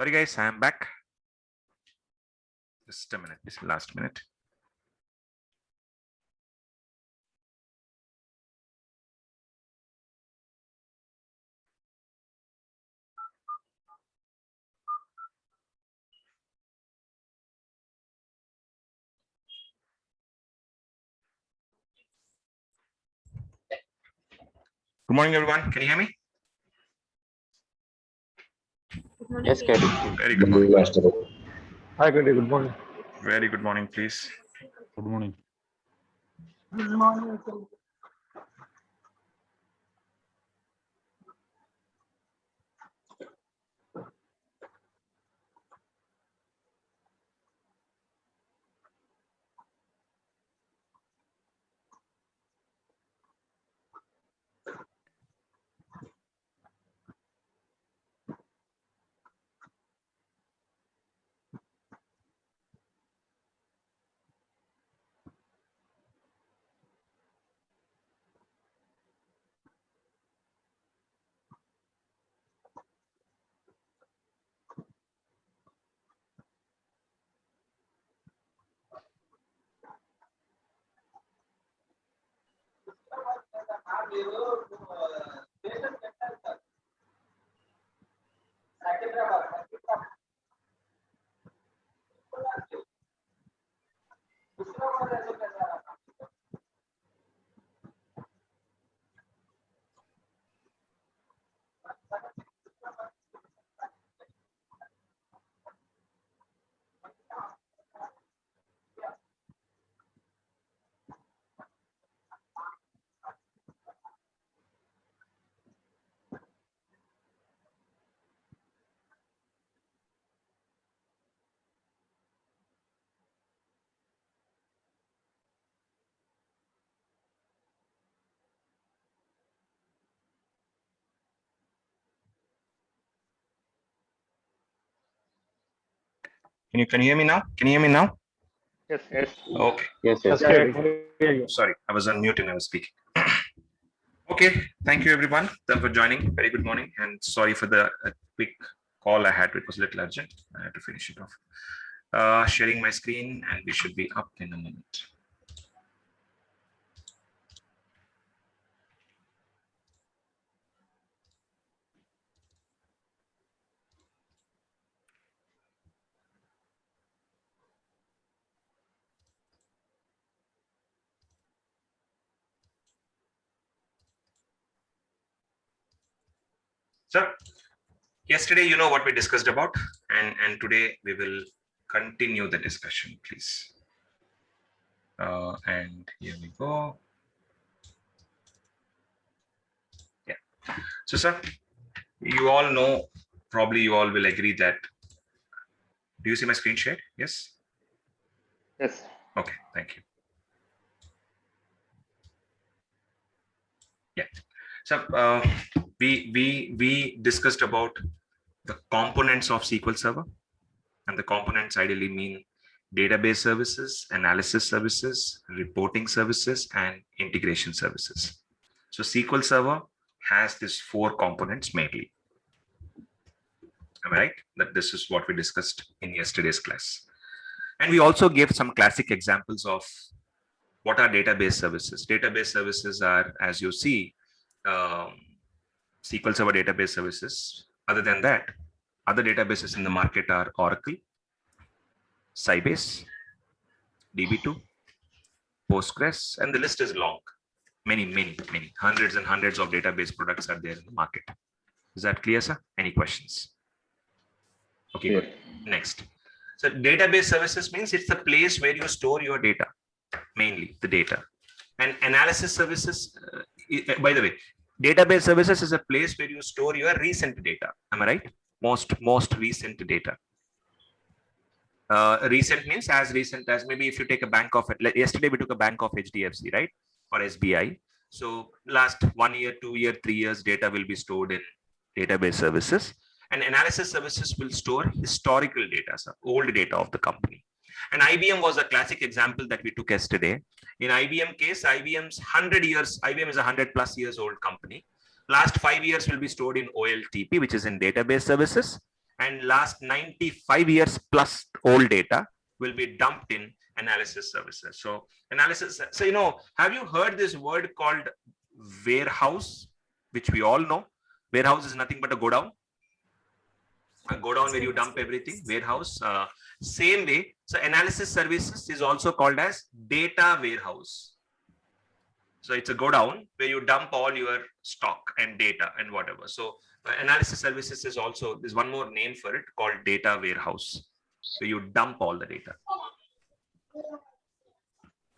Sorry guys, I am back. Just a minute, this last minute. Good morning, everyone. Can you hear me? Yes, Kevin. Very good morning. Hi, good morning. Very good morning, please. Good morning. Good morning. Can you hear me now? Can you hear me now? Yes. Okay. Yes. Sorry, I was on mute and I was speaking. Okay, thank you everyone for joining. Very good morning, and sorry for the quick call I had. It was a little urgent. I had to finish it off. Sharing my screen, and we should be up in a moment. So yesterday, you know what we discussed about, and today we will continue the discussion, please. And here we go. Yeah. So, sir, you all know, probably you all will agree that. Do you see my screen share? Yes. Yes. Okay. Thank you. Yeah. So we discussed about the components of SQL Server, and the components ideally mean database services, analysis services, reporting services, and integration services. So SQL Server has these 4 components mainly. Am I right? That this is what we discussed in yesterday's class. And we also gave some classic examples of what are database services. Database services are, as you see, SQL Server database services. Other than that, other databases in the market are Oracle, Sybase, DB2, Postgres, and the list is long. Many, hundreds and hundreds of database products are there in the market. Is that clear, sir? Any questions? Okay, good. Next. So database services means it's the place where you store your data, mainly the data. And analysis services, by the way, database services is a place where you store your recent data. Am I right? Most recent data. Recent means as recent as maybe if you take a bank of it. Like yesterday we took a bank of HDFC, right? Or SBI. So last 1 year, 2 year, 3 years data will be stored in database services. And analysis services will store historical data, so old data of the company. And IBM was a classic example that we took yesterday. In IBM case, IBM's 100 years, IBM is a 100+ years old company. Last 5 years will be stored in OLTP, which is in database services. and last 95 years plus old data will be dumped in analysis services. So analysis, so have you heard this word called warehouse, which we all know? Warehouse is nothing but a godown. A godown where you dump everything, warehouse. Same way, so analysis services is also called as data warehouse. So it's a godown where you dump all your stock and data and whatever. So analysis services is also, there's one more name for it called data warehouse. So you dump all the data.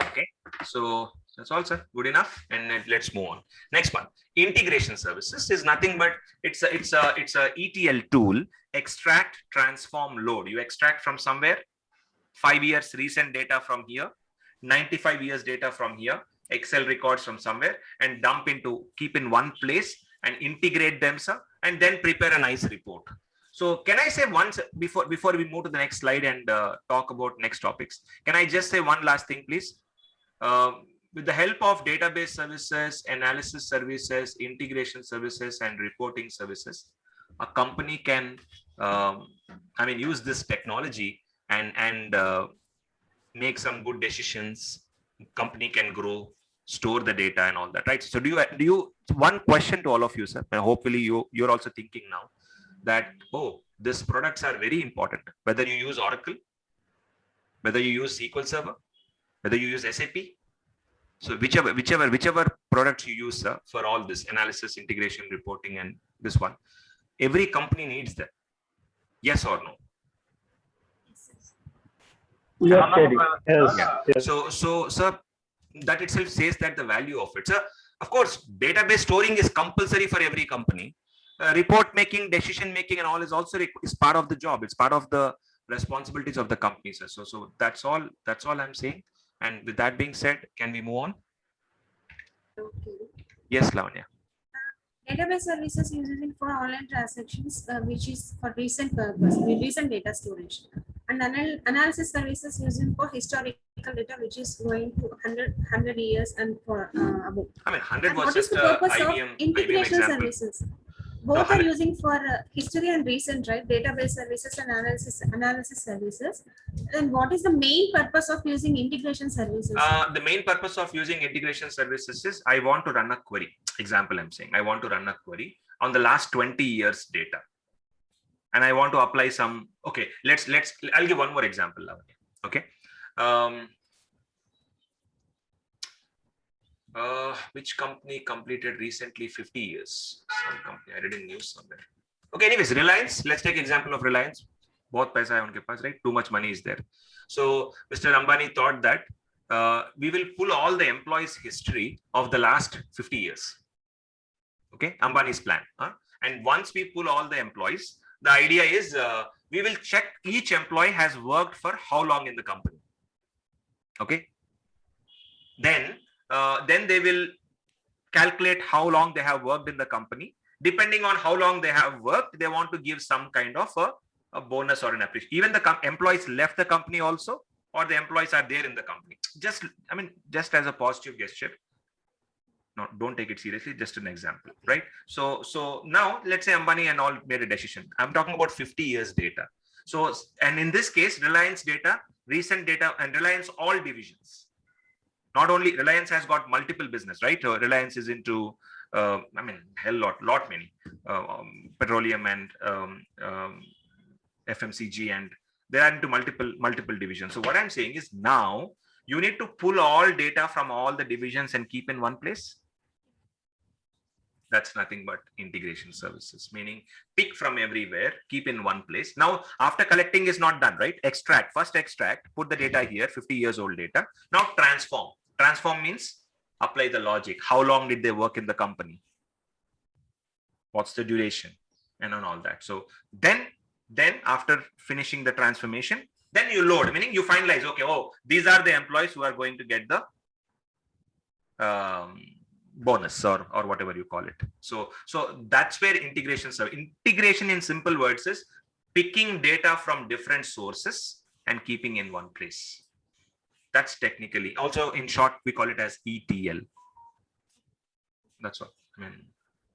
Okay, so that's also good enough. And let's move on. Next one, integration services is nothing but it's a ETL tool, extract, transform, load. You extract from somewhere, 5 years recent data from here, 95 years data from here, Excel records from somewhere, and dump into, keep in one place and integrate them, sir, and then prepare a nice report. So can I say once before we move to the next slide and talk about next topics, can I just say one last thing, please? With the help of database services, analysis services, integration services, and reporting services, a company can, use this technology and make some good decisions. Company can grow, store the data and all that, right? So do you one question to all of you, sir, and hopefully you're also thinking now that, oh, these products are very important, whether you use Oracle, whether you use SQL Server, whether you use SAP. So whichever products you use, sir, for all this analysis, integration, reporting, and this one, every company needs them. Yes or no? Yes, Katie. Yes. Yeah. Yes. So sir, that itself says that the value of it, sir. Of course, database storing is compulsory for every company. Report making, decision making, and all is also is part of the job. It's part of the responsibilities of the company, sir. So that's all I'm saying. And with that being said, can we move on? Okay. Yes, Lavanya. Database services using for online transactions, which is for recent purpose, recent data storage. And analysis services using for historical data, which is going to 100 years and for above. 100 And was what is just the purpose IBM of integration example. services? Both are using for history and recent, right? Database services and analysis services. And what is the main purpose of using integration services? The main purpose of using integration services is I want to run a query. Example, I'm saying I want to run a query on the last 20 years data. And I want to apply some, okay, I'll give one more example. Okay. Which company completed recently 50 years? Some company, I read in news somewhere. Okay, anyways, Reliance, let's take example of Reliance. Both paisa hai unke paas, right? Too much money is there. So Mr. Ambani thought that we will pull all the employees' history of the last 50 years. Okay, Ambani's plan. And once we pull all the employees, the idea is we will check each employee has worked for how long in the company. Okay. Then they will calculate how long they have worked in the company. Depending on how long they have worked, they want to give some kind of a bonus or an appreciation. Even the employees left the company also, or the employees are there in the company. Just as a positive gesture. No, don't take it seriously, just an example, right? So now let's say Ambani and all made a decision. I'm talking about 50 years data. So, and in this case, Reliance data, recent data, and Reliance all divisions. Not only Reliance has got multiple business, right? Reliance is into, lot many, petroleum and FMCG, and they are into multiple divisions. So what I'm saying is now you need to pull all data from all the divisions and keep in one place. That's nothing but integration services, meaning pick from everywhere, keep in one place. Now, after collecting is not done, right? First extract, put the data here, 50 years old data. Now transform. Transform means apply the logic. How long did they work in the company? What's the duration? And on all that. So then after finishing the transformation, then you load, meaning you finalize, okay, oh, these are the employees who are going to get the bonus or whatever you call it. So that's where integration in simple words is picking data from different sources and keeping in one place. That's technically also, in short, we call it as ETL. That's all.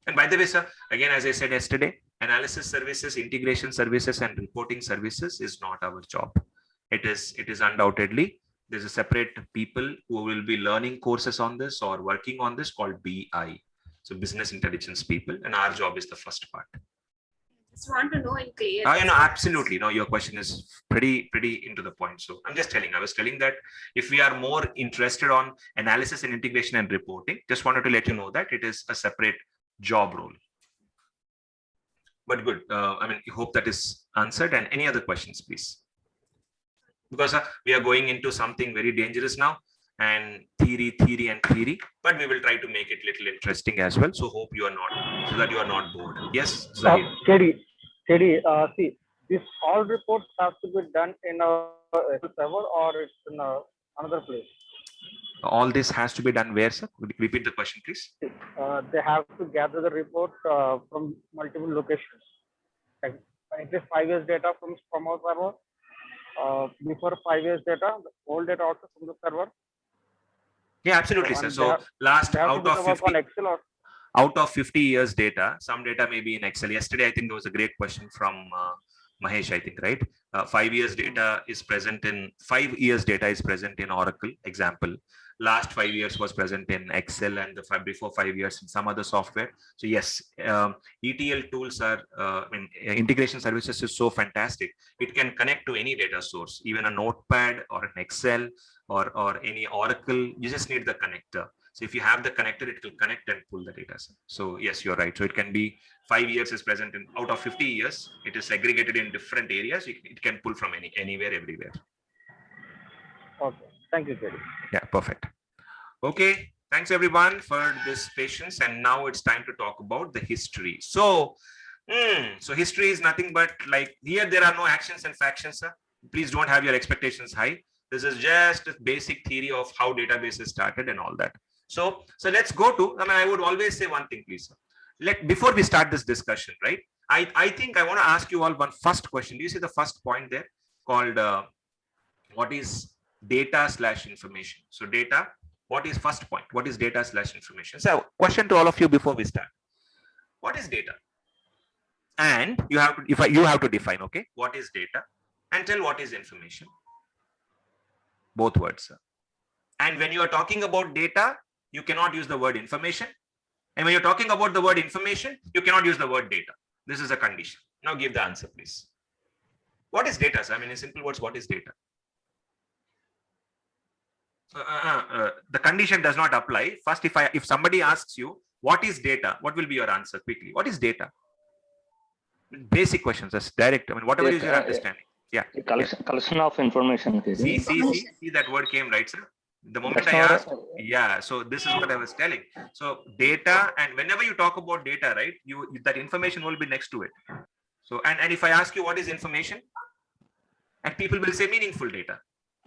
And by the way, sir, again, as I said yesterday, Analysis services, integration services, and reporting services is not our job. It is undoubtedly, there's a separate people who will be learning courses on this or working on this called BI. So business intelligence people, and our job is the first part. Just want to know in clear. Absolutely. No, your question is pretty into the point. So I'm just telling, I was telling that if we are more interested on analysis and integration and reporting, just wanted to let you know that it is a separate job role. But good. I hope that is answered. And any other questions, please? Because we are going into something very dangerous now, and theory, but we will try to make it little interesting as well. So hope you are not, so that you are not bored. Yes, Zahir. Steady. See, this all reports have to be done in a server or it's in another place. All this has to be done where, sir? Could you repeat the question, please? They have to gather the report from multiple locations. Like at least 5 years data from our server. Before 5 years data, the old data also from the server. Yeah, absolutely, sir. So last out of 50 years data, some data may be in Excel. Yesterday, I think there was a great question from Mahesh, I think, right? 5 years data is present in 5 years data is present in Oracle, example. Last 5 years was present in Excel, and before 5 years in some other software. So yes, ETL tools are, integration services is so fantastic. It can connect to any data source, even a notepad or an Excel or any Oracle. You just need the connector. So if you have the connector, it will connect and pull the data. So yes, you're right. So it can be 5 years is present in out of 50 years. It is segregated in different areas. It can pull from anywhere, everywhere. Okay. Thank you, Jerry. Yeah, perfect. Okay. Thanks everyone for this patience. And now it's time to talk about the history. So history is nothing but like here, there are no actions and factions, sir. Please don't have your expectations high. This is just a basic theory of how databases started and all that. So let's go to, I would always say one thing, please. Before we start this discussion, right? I think I want to ask you all one first question. Do you see the first point there called what is data/information? So data, what is first point? What is data/information? So question to all of you before we start. What is data? And you have to, you have to define, okay, what is data and tell what is information. Both words, sir. And when you are talking about data, you cannot use the word information. And when you're talking about the word information, you cannot use the word data. This is a condition. Now give the answer, please. What is data, sir? In simple words, what is data? The condition does not apply. First, if somebody asks you, what is data? What will be your answer quickly? What is data? Basic questions, just direct. Whatever is your understanding. Yeah. Collection of information. See, that word came right, sir. The moment I asked, yeah, so this is what I was telling. So data, and whenever you talk about data, right, that information will be next to it. So, and if I ask you what is information, and people will say meaningful data.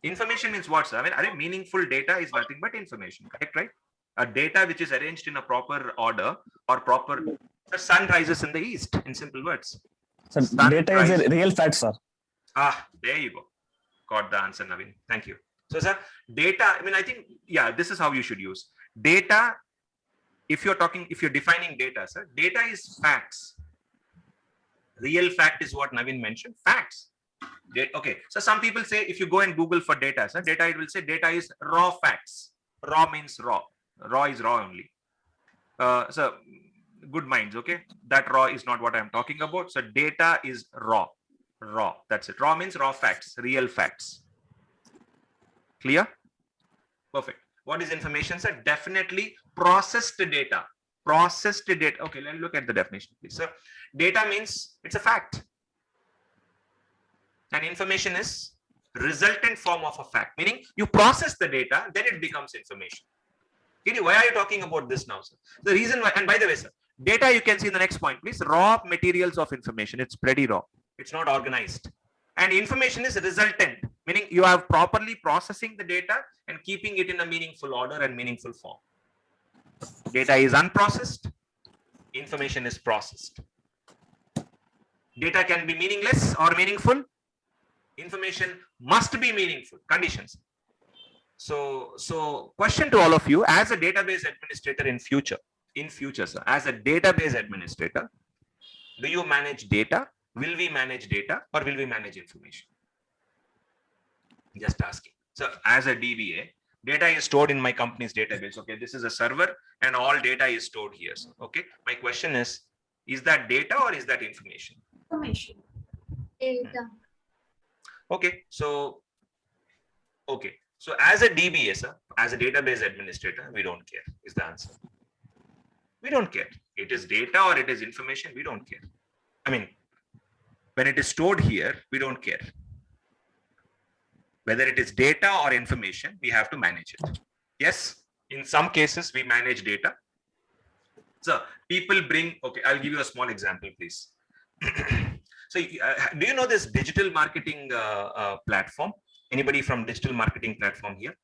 Information means what, sir? Meaningful data is nothing but information, correct, right? A data which is arranged in a proper order or proper, the sun rises in the east, in simple words. So data is a real fact, sir. There you go. Got the answer, Naveen. Thank you. So, sir, data, I think, yeah, this is how you should use data. If you're defining data, sir, data is facts. Real fact is what Naveen mentioned, facts. Okay. So some people say, if you go and Google for data, sir, data, it will say data is raw facts. Raw means raw. Raw is raw only. So good minds. Okay. That raw is not what I'm talking about. So data is raw. Raw. That's it. Raw means raw facts, real facts. Clear? Perfect. What is information, sir? Definitely processed data. Processed data. Okay, let's look at the definition, please. So data means it's a fact. And information is resultant form of a fact. Meaning you process the data, then it becomes information. Why are you talking about this now, sir? The reason why, and by the way, sir, data you can see in the next point, please. Raw materials of information. It's pretty raw. It's not organized. And information is resultant, meaning you are properly processing the data and keeping it in a meaningful order and meaningful form. Data is unprocessed. Information is processed. Data can be meaningless or meaningful. Information must be meaningful. Conditions. So question to all of you, as a database administrator in future, sir, as a database administrator, Do you manage data? Will we manage data or will we manage information? Just asking. So as a DBA, data is stored in my company's database. Okay, this is a server and all data is stored here. Okay, my question is that data or is that information? Information. Data. Okay, so as a DBA, sir, as a database administrator, we don't care is the answer. We don't care. It is data or it is information, we don't care. I mean, when it is stored here, we don't care. Whether it is data or information, we have to manage it. Yes, in some cases, we manage data. So people bring, okay, I'll give you a small example, please. So do you know this digital marketing platform? Anybody from digital marketing platform here?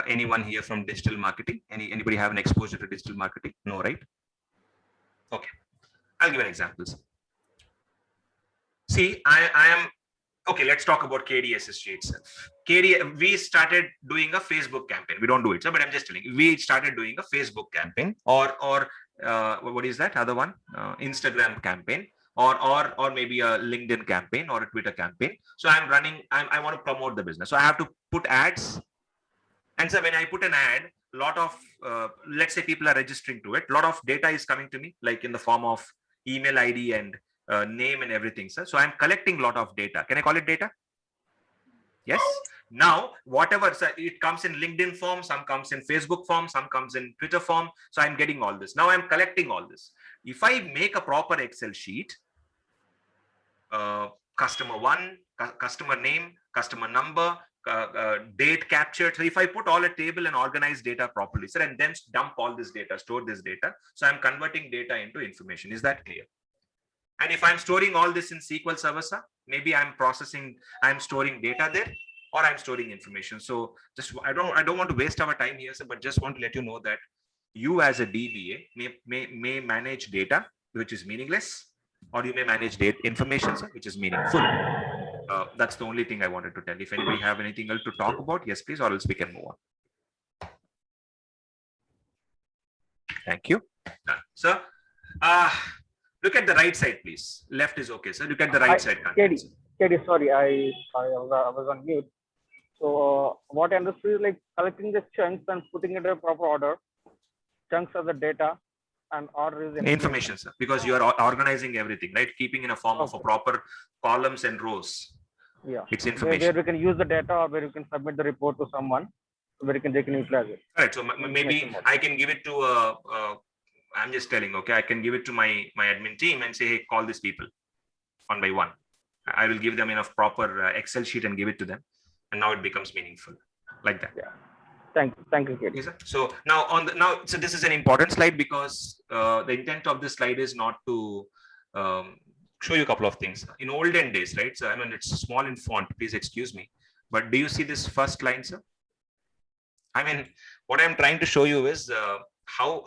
Anyone here from digital marketing? Anybody have an exposure to digital marketing? No, right? Okay, I'll give an example. See, I am, okay, let's talk about KDSSG itself. We started doing a Facebook campaign. We don't do it, sir, but I'm just telling you, we started doing a Facebook campaign or what is that other one? Instagram campaign or maybe a LinkedIn campaign or a Twitter campaign. So I'm running, I want to promote the business. So I have to put ads. And so when I put an ad, a lot of, let's say people are registering to it, a lot of data is coming to me, like in the form of email ID and name and everything, sir. So I'm collecting a lot of data. Can I call it data? Yes. Now, whatever, sir, it comes in LinkedIn form, some comes in Facebook form, some comes in Twitter form. So I'm getting all this. Now I'm collecting all this. If I make a proper Excel sheet, customer one, customer name, customer number, date captured. So if I put all a table and organize data properly, sir, and then dump all this data, store this data. So I'm converting data into information. Is that clear? And if I'm storing all this in SQL Server, sir, maybe I'm storing data there or I'm storing information. So just, I don't want to waste our time here, sir, but just want to let you know that you as a DBA may manage data, which is meaningless, or you may manage data information, sir, which is meaningful. That's the only thing I wanted to tell. If anybody have anything else to talk about, yes, please, or else we can move on. Thank you. Sir, look at the right side, please. Left is okay, sir. Look at the right side. KD, sorry, I was on mute. So what I understood is like collecting the chunks and putting it in a proper order. Chunks are the data and order is information, sir, because you are organizing everything, right? Keeping in a form of a proper columns and rows. Yeah, it's information. Where we can use the data or where you can submit the report to someone, where they can utilize it. Correct. So maybe I can give it to I'm just telling, okay, I can give it to my admin team and say, hey, call these people one by one. I will give them enough proper Excel sheet and give it to them. And now it becomes meaningful like that. Yeah. Thank you, KD. Yes, sir. So now so this is an important slide because the intent of this slide is not to show you a couple of things. In olden days, right? So I mean, it's small in font, please excuse me. But do you see this first line, sir? I mean, what I'm trying to show you is how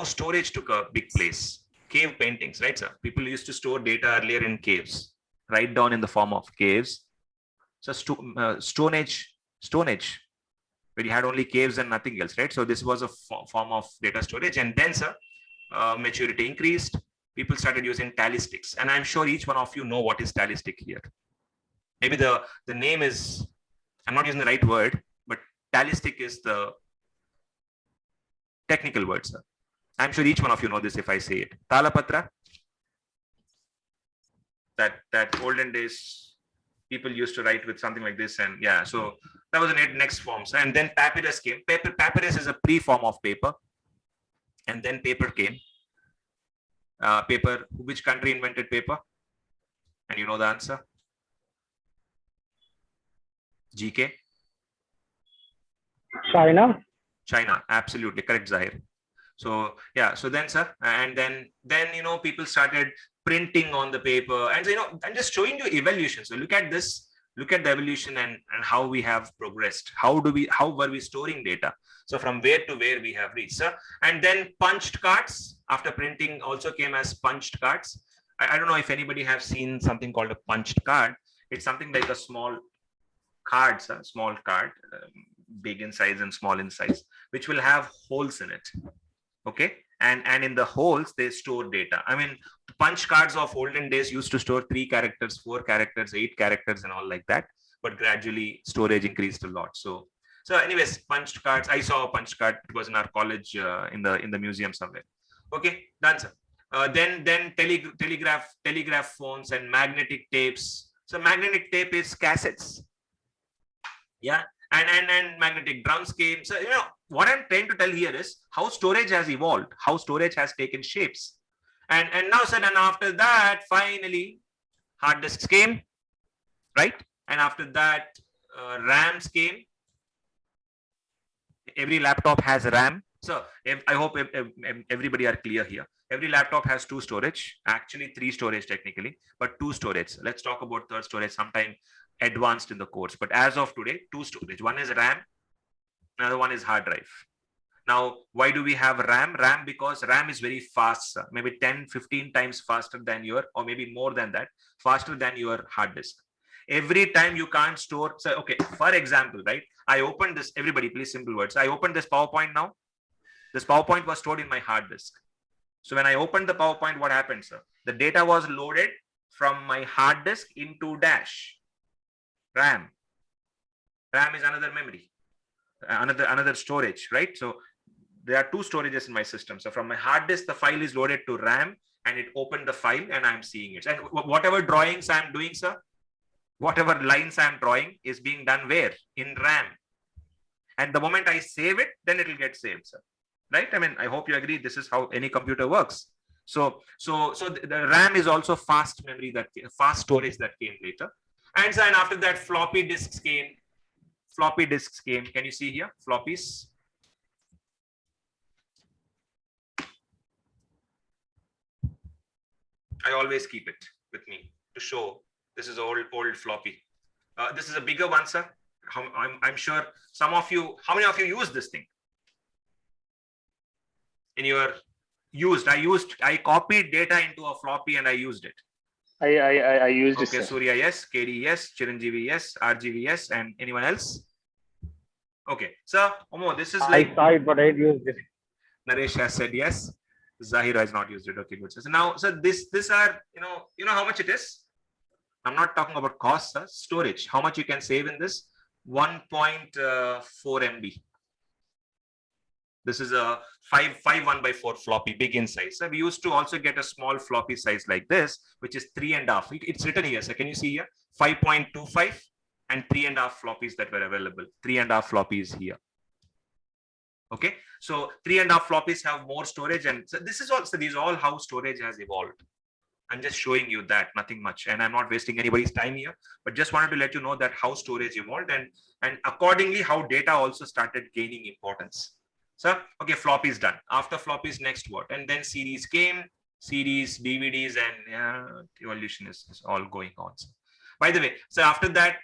storage took a big place. Cave paintings, right, sir? People used to store data earlier in caves, write down in the form of caves. So Stone Age, where you had only caves and nothing else, right? So this was a form of data storage. And then, sir, maturity increased. People started using tally sticks. And I'm sure each one of you know what is tally stick here. Maybe the name is, I'm not using the right word, but tally stick is the technical word, sir. I'm sure each one of you know this if I say it. Talapatra. That olden days, people used to write with something like this. And yeah, so that was the next form. So, and then papyrus came. Papyrus is a pre-form of paper. And then paper came. Paper, which country invented paper? And you know the answer? GK? China, absolutely correct, Zahir. So yeah, so then, sir, and then people started printing on the paper, and I'm just showing you evolution. So look at this, look at the evolution and how we have progressed. How were we storing data? So from where to where we have reached, sir. And then punched cards after printing also came as punched cards. I don't know if anybody have seen something called a punched card. It's something like a small card, sir, small card, big in size and small in size, which will have holes in it. Okay, and in the holes they store data. I mean, punch cards of olden days used to store 3 characters, 4 characters, 8 characters, and all like that. But gradually storage increased a lot. So anyways, punched cards. I saw a punch card. It was in our college in the museum somewhere. Okay, done, sir. Then telegraph phones and magnetic tapes. So magnetic tape is cassettes. Yeah, and magnetic drums came. So what I'm trying to tell here is how storage has evolved, how storage has taken shapes. And now, sir, and after that, finally, hard disks came, right? And after that, RAMs came. Every laptop has RAM. So I hope everybody are clear here. Every laptop has 2 storage, actually 3 storage technically, but 2 storage. Let's talk about third storage sometime advanced in the course. But as of today, 2 storage. One is RAM, another one is hard drive. Now, why do we have RAM? RAM because RAM is very fast, sir. Maybe 10, 15 times faster than your, or maybe more than that, faster than your hard disk. Every time you can't store, so okay, for example, right? I opened this, everybody please simple words. I opened this PowerPoint now. This PowerPoint was stored in my hard disk. So when I opened the PowerPoint, what happened, sir? The data was loaded from my hard disk into dash. RAM. RAM is another memory, another storage, right? So there are 2 storages in my system. So from my hard disk, the file is loaded to RAM and it opened the file and I'm seeing it. And whatever drawings I'm doing, sir, whatever lines I'm drawing is being done where? In RAM. And the moment I save it, then it will get saved, sir. Right? I mean, I hope you agree. This is how any computer works. So the RAM is also fast memory, that fast storage that came later. And so, and after that, floppy disks came. Floppy disks came. Can you see here? Floppies. I always keep it with me to show this is old floppy. This is a bigger one, sir. I'm sure some of you, how many of you use this thing? In your I copied data into a floppy and I used it. I used it. Okay, Surya, yes. KD, yes. Chiranjeevi, yes. RGV, yes. And anyone else? Okay, so Omo, this is like. I saw it, but I didn't use it. Naresh has said yes. Zahira has not used it. Okay, good. So now, so this are, you know how much it is? I'm not talking about cost, sir. Storage. How much you can save in this? 1.4 MB. This is a 1/4 floppy, big in size. So we used to also get a small floppy size like this, which is 3.5. It's written here. So can you see here? 5.25 and 3.5 floppies that were available. 3.5 floppies here. Okay. So 3.5 floppies have more storage. And so this is also, these all how storage has evolved. I'm just showing you that, nothing much. And I'm not wasting anybody's time here, but just wanted to let you know that how storage evolved and accordingly how data also started gaining importance. So, okay, floppy is done. After floppy is next what? And then CDs came, CDs, DVDs, and evolution is all going on. So, by the way, so after that,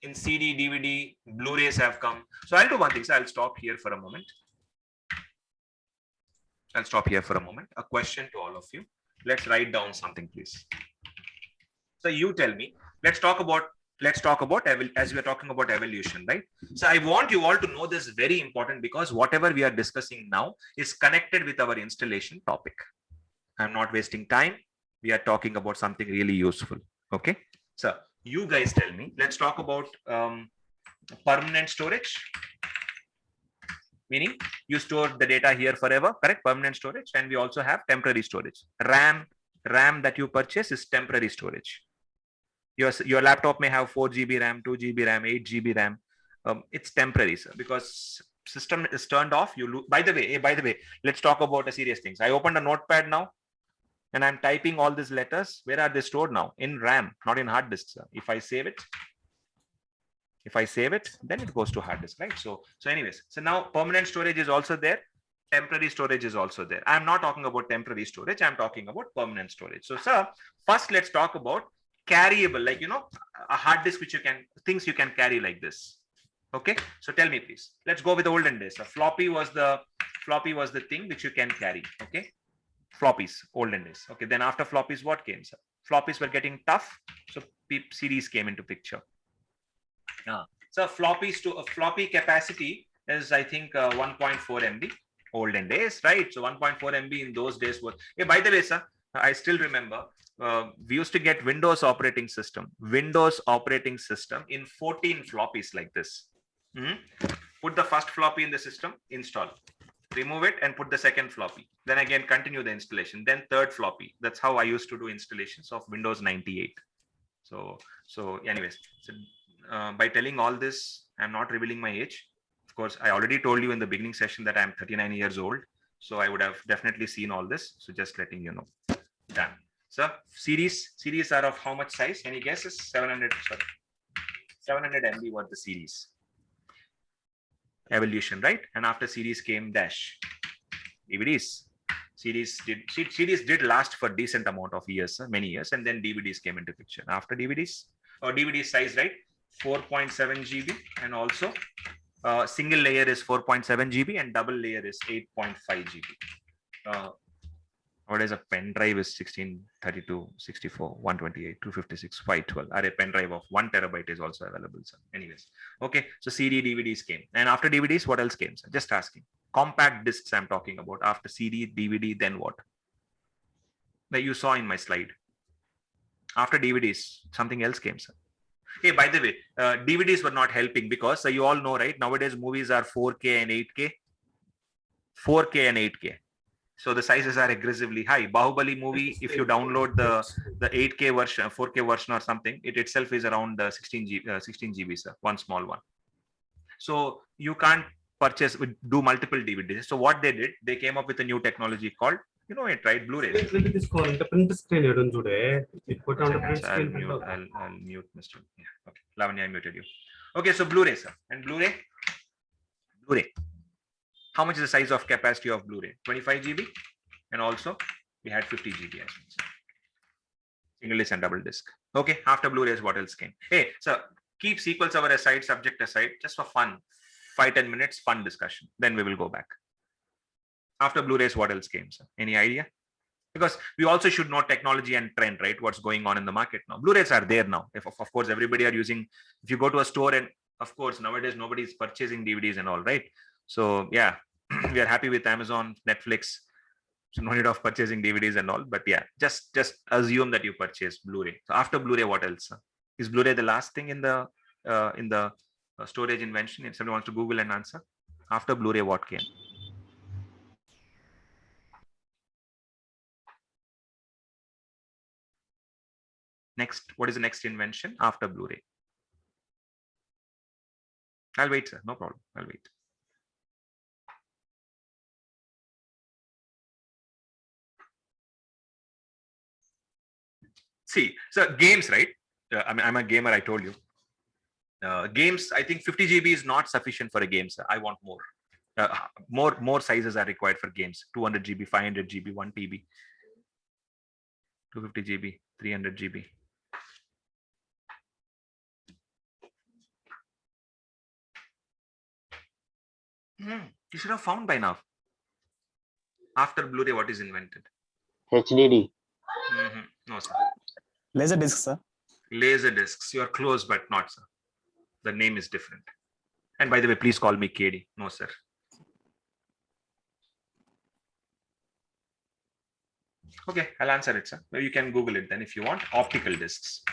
in CD, DVD, Blu-rays have come. So I'll do one thing. So I'll stop here for a moment. A question to all of you. Let's write down something, please. So you tell me, let's talk about as we are talking about evolution, right? So I want you all to know this is very important because whatever we are discussing now is connected with our installation topic. I'm not wasting time. We are talking about something really useful. Okay. So you guys tell me, let's talk about permanent storage. Meaning you store the data here forever, correct? Permanent storage. And we also have temporary storage. RAM that you purchase is temporary storage. Your laptop may have 4 GB RAM, 2 GB RAM, 8 GB RAM. It's temporary, sir, because system is turned off. You lose. By the way, let's talk about the serious things. I opened a notepad now and I'm typing all these letters. Where are they stored now? In RAM, not in hard disk, sir. If I save it, then it goes to hard disk, right? So anyways, so now permanent storage is also there. Temporary storage is also there. I'm not talking about temporary storage. I'm talking about permanent storage. So, sir, first let's talk about carryable, like, a hard disk, things you can carry like this. Okay. So tell me, please, let's go with the olden days. So floppy was the thing which you can carry. Okay. Floppies, olden days. Okay. Then after floppies, what came, sir? Floppies were getting tough. So CDs came into picture. So floppies to a floppy capacity is, I think, 1.4 MB. olden days, right? So 1.4 MB in those days was. Hey, by the way, sir, I still remember we used to get Windows operating system in 14 floppies like this. Put the first floppy in the system, install, remove it and put the second floppy, then again continue the installation, then third floppy. That's how I used to do installations of Windows 98. So anyways, so, by telling all this, I'm not revealing my age. Of course, I already told you in the beginning session that I'm 39 years old, so I would have definitely seen all this. So just letting you know. Done. So series are of how much size? Any guesses? 700 MB was the series evolution, right? And after series came dash DVDs. Series did last for decent amount of years, many years, and then DVDs came into picture. After DVDs, or DVD size, right? 4.7 GB, and also single layer is 4.7 GB and double layer is 8.5 GB. What is a pen drive is 16, 32, 64, 128, 256, 512. Or a pen drive of 1 terabyte is also available. So anyways, okay. So CD, DVDs came. And after DVDs, what else came? Sir? Just asking. Compact discs I'm talking about. After CD, DVD, then what? That you saw in my slide. After DVDs, something else came, sir. Hey, by the way, DVDs were not helping because you all know, right? Nowadays, movies are 4K and 8K. 4K and 8K. So the sizes are aggressively high. Bahubali movie, if you download the 8K version, 4K version or something, it itself is around 16 GB, sir, one small one. So you can't do multiple DVDs. So what they did, they came up with a new technology called, you know it, right? Blu-ray. Print screen put on the print screen. I'll mute Mr. Yeah, okay. Lavanya, I muted you. Okay, so Blu-ray, sir. And Blu-ray. How much is the size of capacity of Blu-ray? 25 GB, and also we had 50 GB as well. Single disc and double disc. Okay, after Blu-rays, what else came? Hey, so keep sequels over aside, subject aside, just for fun. 5-10 minutes, fun discussion. Then we will go back. After Blu-rays, what else came, sir? Any idea? Because we also should know technology and trend, right? What's going on in the market now. Blu-rays are there now. If of course everybody are using, if you go to a store, and of course nowadays nobody is purchasing DVDs and all, right? So yeah, we are happy with Amazon, Netflix. So no need of purchasing DVDs and all, but yeah, just assume that you purchase Blu-ray. So after Blu-ray, what else? Is Blu-ray the last thing in the storage invention? If somebody wants to Google and answer, after Blu-ray, what came? Next, what is the next invention after Blu-ray? I'll wait, sir. No problem. I'll wait. See, so games, right? I'm a gamer, I told you. Games, I think 50 GB is not sufficient for a game, sir. I want more. More sizes are required for games. 200 GB, 500 GB, 1 TB, 250 GB, 300 GB. You should have found by now. After Blu-ray, what is invented? HDD. No, sir. Laser disc, sir. Laser discs. You are close, but not, sir. The name is different. And by the way, please call me KD. No, sir. Okay, I'll answer it, sir. Maybe you can Google it then if you want. Optical discs.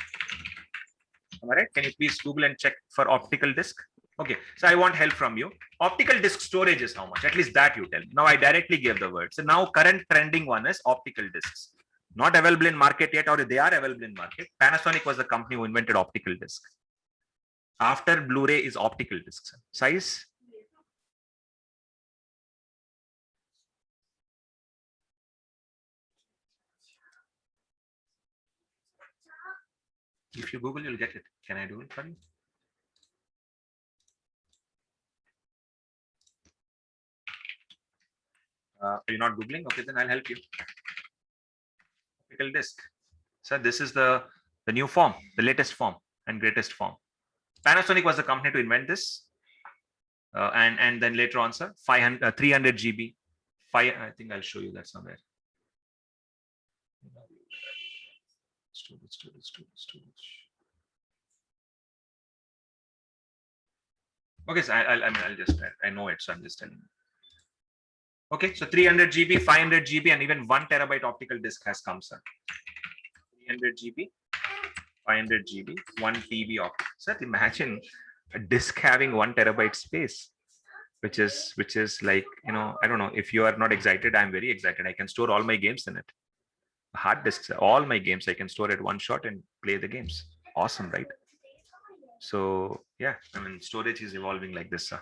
All right. Can you please Google and check for optical disc? Okay. So I want help from you. Optical disc storage is how much? At least that you tell me. Now I directly gave the word. So now current trending one is optical discs. Not available in market yet, or they are available in market. Panasonic was the company who invented optical disc. After Blu-ray is optical discs. Size? If you Google, you'll get it. Can I do it for you? Are you not Googling? Okay, then I'll help you. Optical disc. So this is the new form, the latest form and greatest form. Panasonic was the company to invent this. And then later on, sir, 300 GB. I think I'll show you that somewhere. Storage. Okay, so I know it, so I'm just telling you. Okay, so 300 GB, 500 GB, and even 1 terabyte optical disk has come, sir. 300 GB, 500 GB, 1 TB optic. Sir, imagine a disk having 1 terabyte space, which is like, you know, I don't know, if you are not excited, I'm very excited. I can store all my games in it. Hard disks, all my games I can store at one shot and play the games. Awesome, right? So yeah, I mean, storage is evolving like this, sir.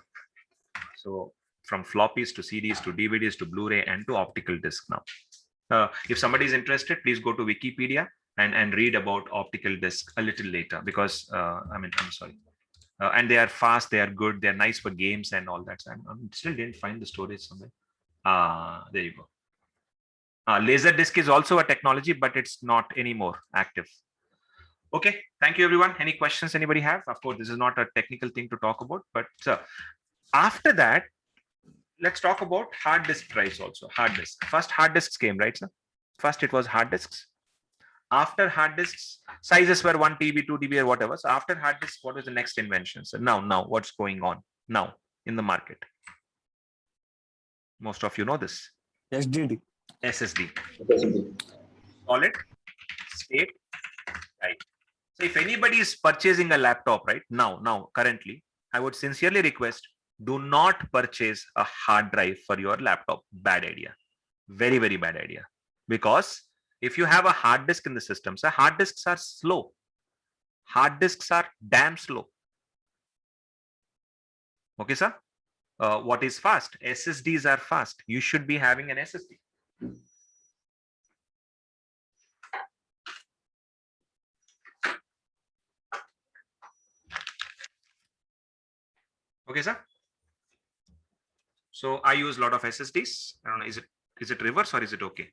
So from floppies to CDs to DVDs to Blu-ray and to optical disc now. If somebody is interested, please go to Wikipedia and read about optical disc a little later, because I mean, I'm sorry. And they are fast, they are good, they're nice for games and all that. So I still didn't find the storage somewhere. There you go. Laser disc is also a technology, but it's not anymore active. Okay, thank you everyone. Any questions anybody have? Of course, this is not a technical thing to talk about, but after that, let's talk about hard disk drives also. Hard disk. First hard disks came, right, sir? First it was hard disks. After hard disks, sizes were 1 TB, 2 TB or whatever. So after hard disks, what was the next invention? So now what's going on now in the market? Most of you know this. SDD. SSD. Solid state drive. So if anybody is purchasing a laptop right now, currently, I would sincerely request, do not purchase a hard drive for your laptop. Bad idea. Very, very bad idea. Because if you have a hard disk in the system, so hard disks are slow. Hard disks are damn slow. Okay, sir? What is fast? SSDs are fast. You should be having an SSD. Okay, sir. So I use a lot of SSDs. I don't know, is it reverse or is it okay?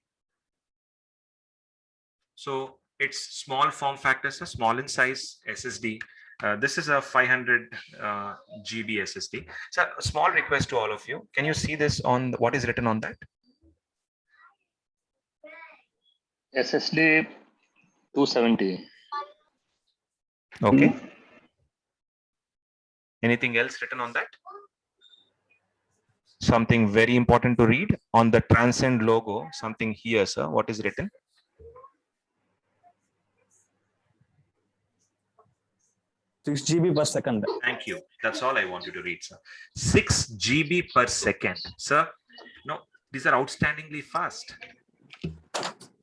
So it's small form factors, a small in size SSD. This is a 500 GB SSD. So a small request to all of you. Can you see this on what is written on that? SSD 270. Okay. Anything else written on that? Something very important to read on the Transcend logo, something here, sir. What is written? Six GB per second. Thank you. That's all I want you to read, sir. 6 GB per second. Sir, no, these are outstandingly fast.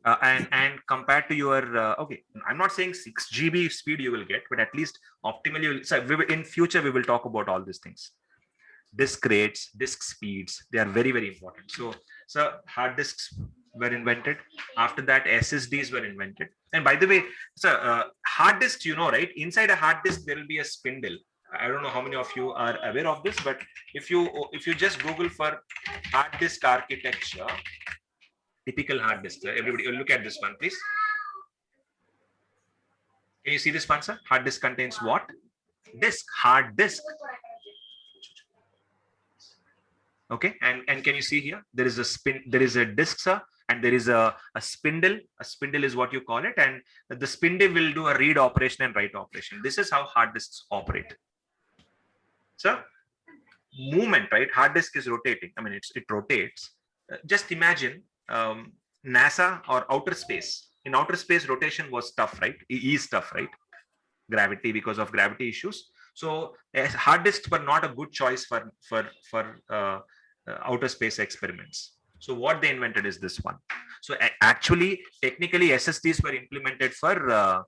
And compared to your, okay, I'm not saying 6 GB speed you will get, but at least optimally, so in future, we will talk about all these things. Disk rates, disk speeds, they are very, very important. So hard disks were invented. After that, SSDs were invented. And by the way, so hard disks, you know, right? Inside a hard disk, there will be a spindle. I don't know how many of you are aware of this, but if you just Google for hard disk architecture, typical hard disk, everybody look at this one, please. Can you see this one, sir? Hard disk contains what? Disk, hard disk. Okay, and can you see here? There is a disk, sir, and there is a spindle. A spindle is what you call it, and the spindle will do a read operation and write operation. This is how hard disks operate. So, movement, right? Hard disk is rotating. I mean, it rotates. Just imagine NASA or outer space. In outer space, rotation was tough, right? Is tough, right? Gravity, because of gravity issues. So hard disks were not a good choice for outer space experiments. So what they invented is this one. So actually, technically, SSDs were implemented for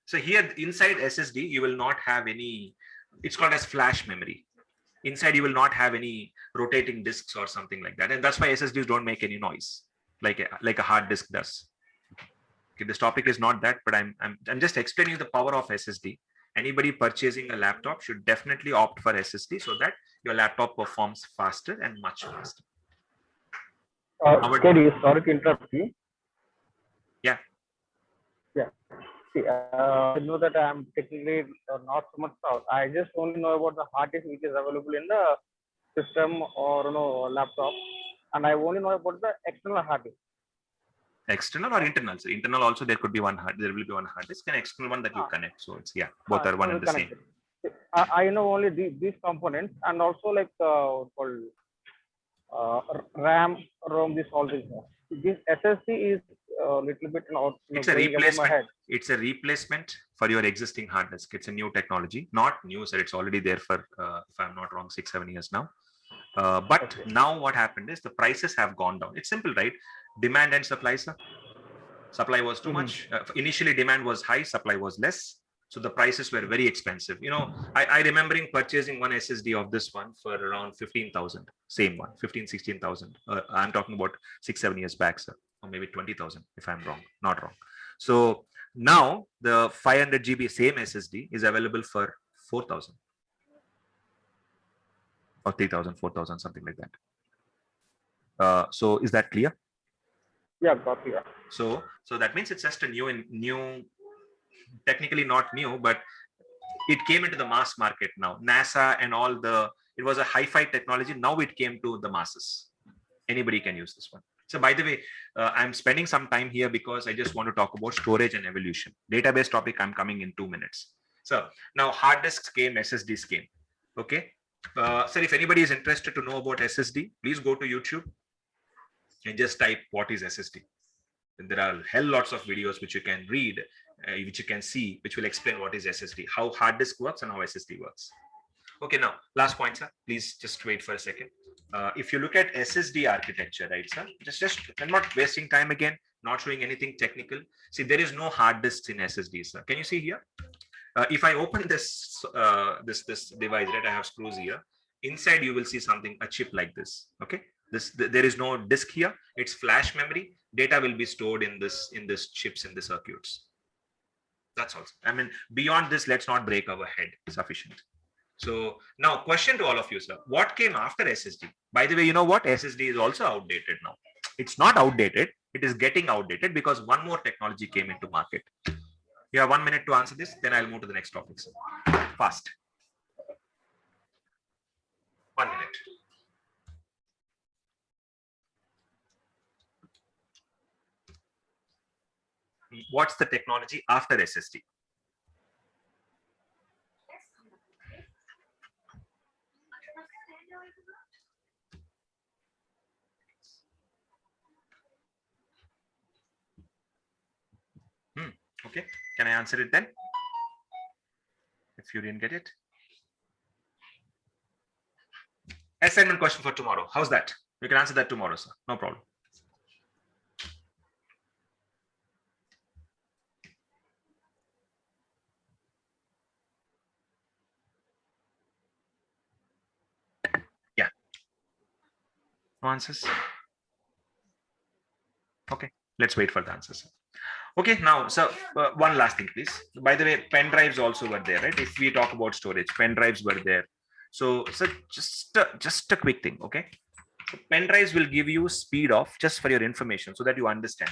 so here inside SSD, you will not have any, it's called as flash memory. Inside, you will not have any rotating disks or something like that. And that's why SSDs don't make any noise like a hard disk does. Okay, this topic is not that, but I'm just explaining you the power of SSD. Anybody purchasing a laptop should definitely opt for SSD so that your laptop performs faster and much faster. Cody, sorry to interrupt you. Yeah. Yeah. See, I know that I'm technically not so much out. I just only know about the hard disk which is available in the system or laptop, and I only know about the external hard disk. External or internal? So internal also there will be one hard disk and external one that you connect. So it's both are one and the same. I know only these components, and also like called RAM, ROM, this all these. This SSD is a little bit It's a going above my replacement. head. It's a replacement for your existing hard disk. It's a new technology, not new, sir. It's already there for, if I'm not wrong, 6-7 years now. But Okay. now what happened is the prices have gone down. It's simple, right? Demand and supply, sir. Supply was too much. Initially, demand was high, supply was less. So the prices were very expensive. You know, I remembering purchasing one SSD of this one for around 15,000. Same one, 15, 16,000. I'm talking about 6-7 years back, sir, or maybe 20,000 if I'm wrong, not wrong. So now the 500 GB same SSD is available for 4,000 or 3,000, 4,000, something like that. So is that clear? Yeah, got you. So that means it's just a new, technically not new, but it came into the mass market now. NASA and all it was a hi-fi technology. Now it came to the masses. Anybody can use this one. So by the way, I'm spending some time here because I just want to talk about storage and evolution. Database topic, I'm coming in 2 minutes. So now hard disks came, SSDs came. Okay. So if anybody is interested to know about SSD, please go to YouTube and just type what is SSD. And there are hell lots of videos which you can read, which you can see, which will explain what is SSD, how hard disk works and how SSD works. Okay, now last point, sir. Please just wait for a second. If you look at SSD architecture, right, sir? Just I'm not wasting time again, not showing anything technical. See, there is no hard disks in SSDs, sir. Can you see here? If I open this this device, right, I have screws here. Inside, you will see something, a chip like this. Okay, there is no disk here. It's flash memory. Data will be stored in this chips in the circuits. That's all. I mean, beyond this, let's not break our head. Sufficient. So now, question to all of you, sir. What came after SSD? By the way, you know what? SSD is also outdated now. It's not outdated. It is getting outdated because one more technology came into market. You have 1 minute to answer this. Then I'll move to the next topic, sir. Fast. 1 minute. What's the technology after SSD? Okay, can I answer it then? If you didn't get it. Assignment question for tomorrow. How's that? You can answer that tomorrow, sir. No problem. Yeah. No answers? Okay, let's wait for the answers. Okay, now, so one last thing, please. By the way, pen drives also were there, right? If we talk about storage, pen drives were there. So just a quick thing, okay? So pen drives will give you speed of, just for your information, so that you understand.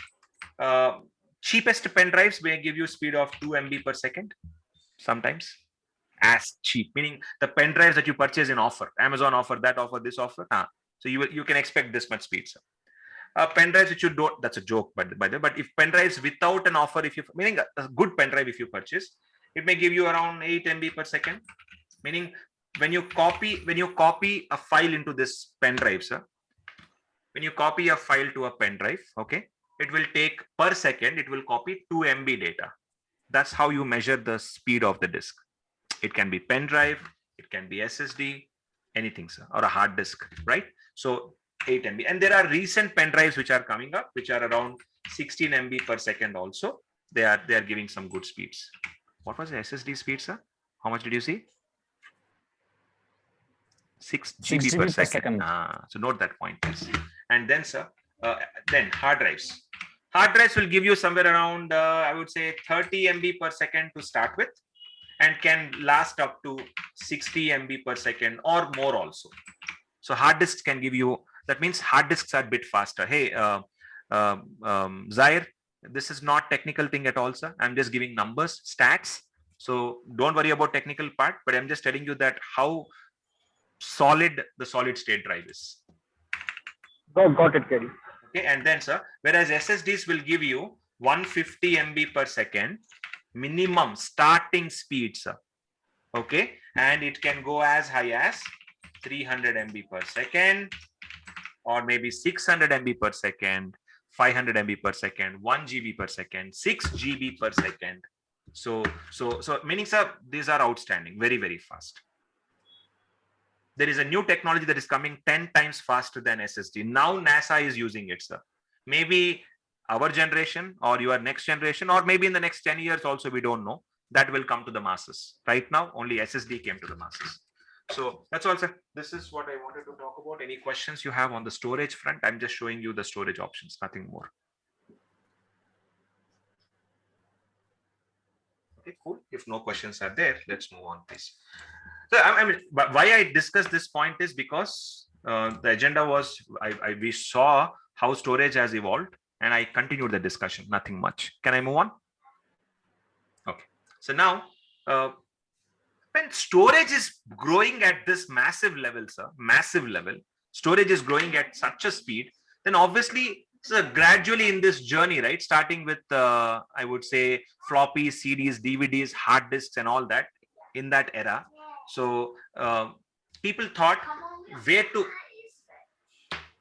Cheapest pen drives may give you speed of 2 MB per second, sometimes. As cheap, meaning the pen drives that you purchase in offer, Amazon offer, that offer, this offer. So you can expect this much speed, sir. Pen drives which you don't, that's a joke, by the way, but if pen drives without an offer, if you, meaning a good pen drive, if you purchase, it may give you around 8 MB per second, meaning when you copy a file into this pen drive, sir, when you copy a file to a pen drive, okay, it will take per second, it will copy 2 MB data. That's how you measure the speed of the disk. It can be pen drive, it can be SSD, anything, sir, or a hard disk, right? So 8 MB, and there are recent pen drives which are coming up, which are around 16 MB per second. Also, they are giving some good speeds. What was the SSD speed, sir? How much did you see? 6 GB per second. So note that point, please. And then, sir, then hard drives. Hard drives will give you somewhere around, I would say, 30 MB per second to start with, and can last up to 60 MB per second or more also. So hard disks can give you, that means hard disks are a bit faster. Hey, Zaire, this is not technical thing at all, sir. I'm just giving numbers, stats. So don't worry about technical part, but I'm just telling you that how solid the solid state drive is. Got it, Kerry. Okay, and then, sir, whereas SSDs will give you 150 MB per second minimum starting speed, sir. Okay, and it can go as high as 300 MB per second, or maybe 600 MB per second, 500 MB per second, 1 GB per second, 6 GB per second. So meaning, sir, these are outstanding, very, very fast. There is a new technology that is coming 10 times faster than SSD. Now NASA is using it, sir. Maybe our generation or your next generation, or maybe in the next 10 years also, we don't know, that will come to the masses. Right now, only SSD came to the masses. So that's all, sir. This is what I wanted to talk about. Any questions you have on the storage front? I'm just showing you the storage options, nothing more. Okay, cool. If no questions are there, let's move on, please. So I mean, but why I discussed this point is because the agenda was we saw how storage has evolved, and I continued the discussion. Nothing much. Can I move on? Okay. So now, when storage is growing at this massive level, sir, massive level, storage is growing at such a speed, then obviously, so gradually in this journey, right, starting with I would say floppies, CDs, DVDs, hard disks, and all that in that era. So people thought where to.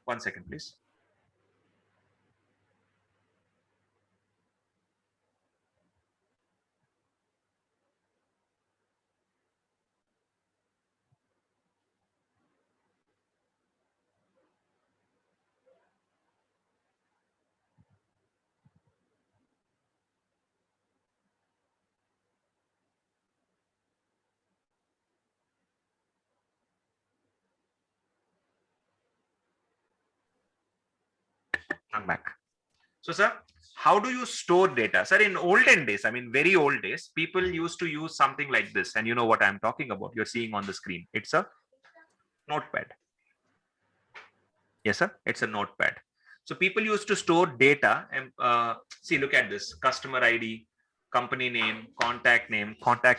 1 second, please. I'm back. So, sir, how do you store data? Sir, in olden days, I mean, very old days, people used to use something like this. And you know what I'm talking about. You're seeing on the screen. It's a notepad. Yes, sir. It's a notepad. So people used to store data and see, look at this: customer ID, company name, contact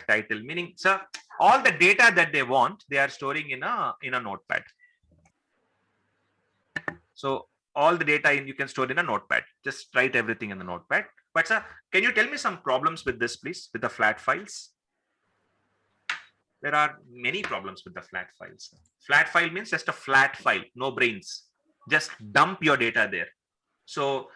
title, meaning, sir, all the data that they want, they are storing in a notepad. So all the data you can store in a notepad. Just write everything in the notepad. But sir, can you tell me some problems with this, please, with the flat files? There are many problems with the flat files. Flat file means just a flat file, no brains. Just dump your data there. So,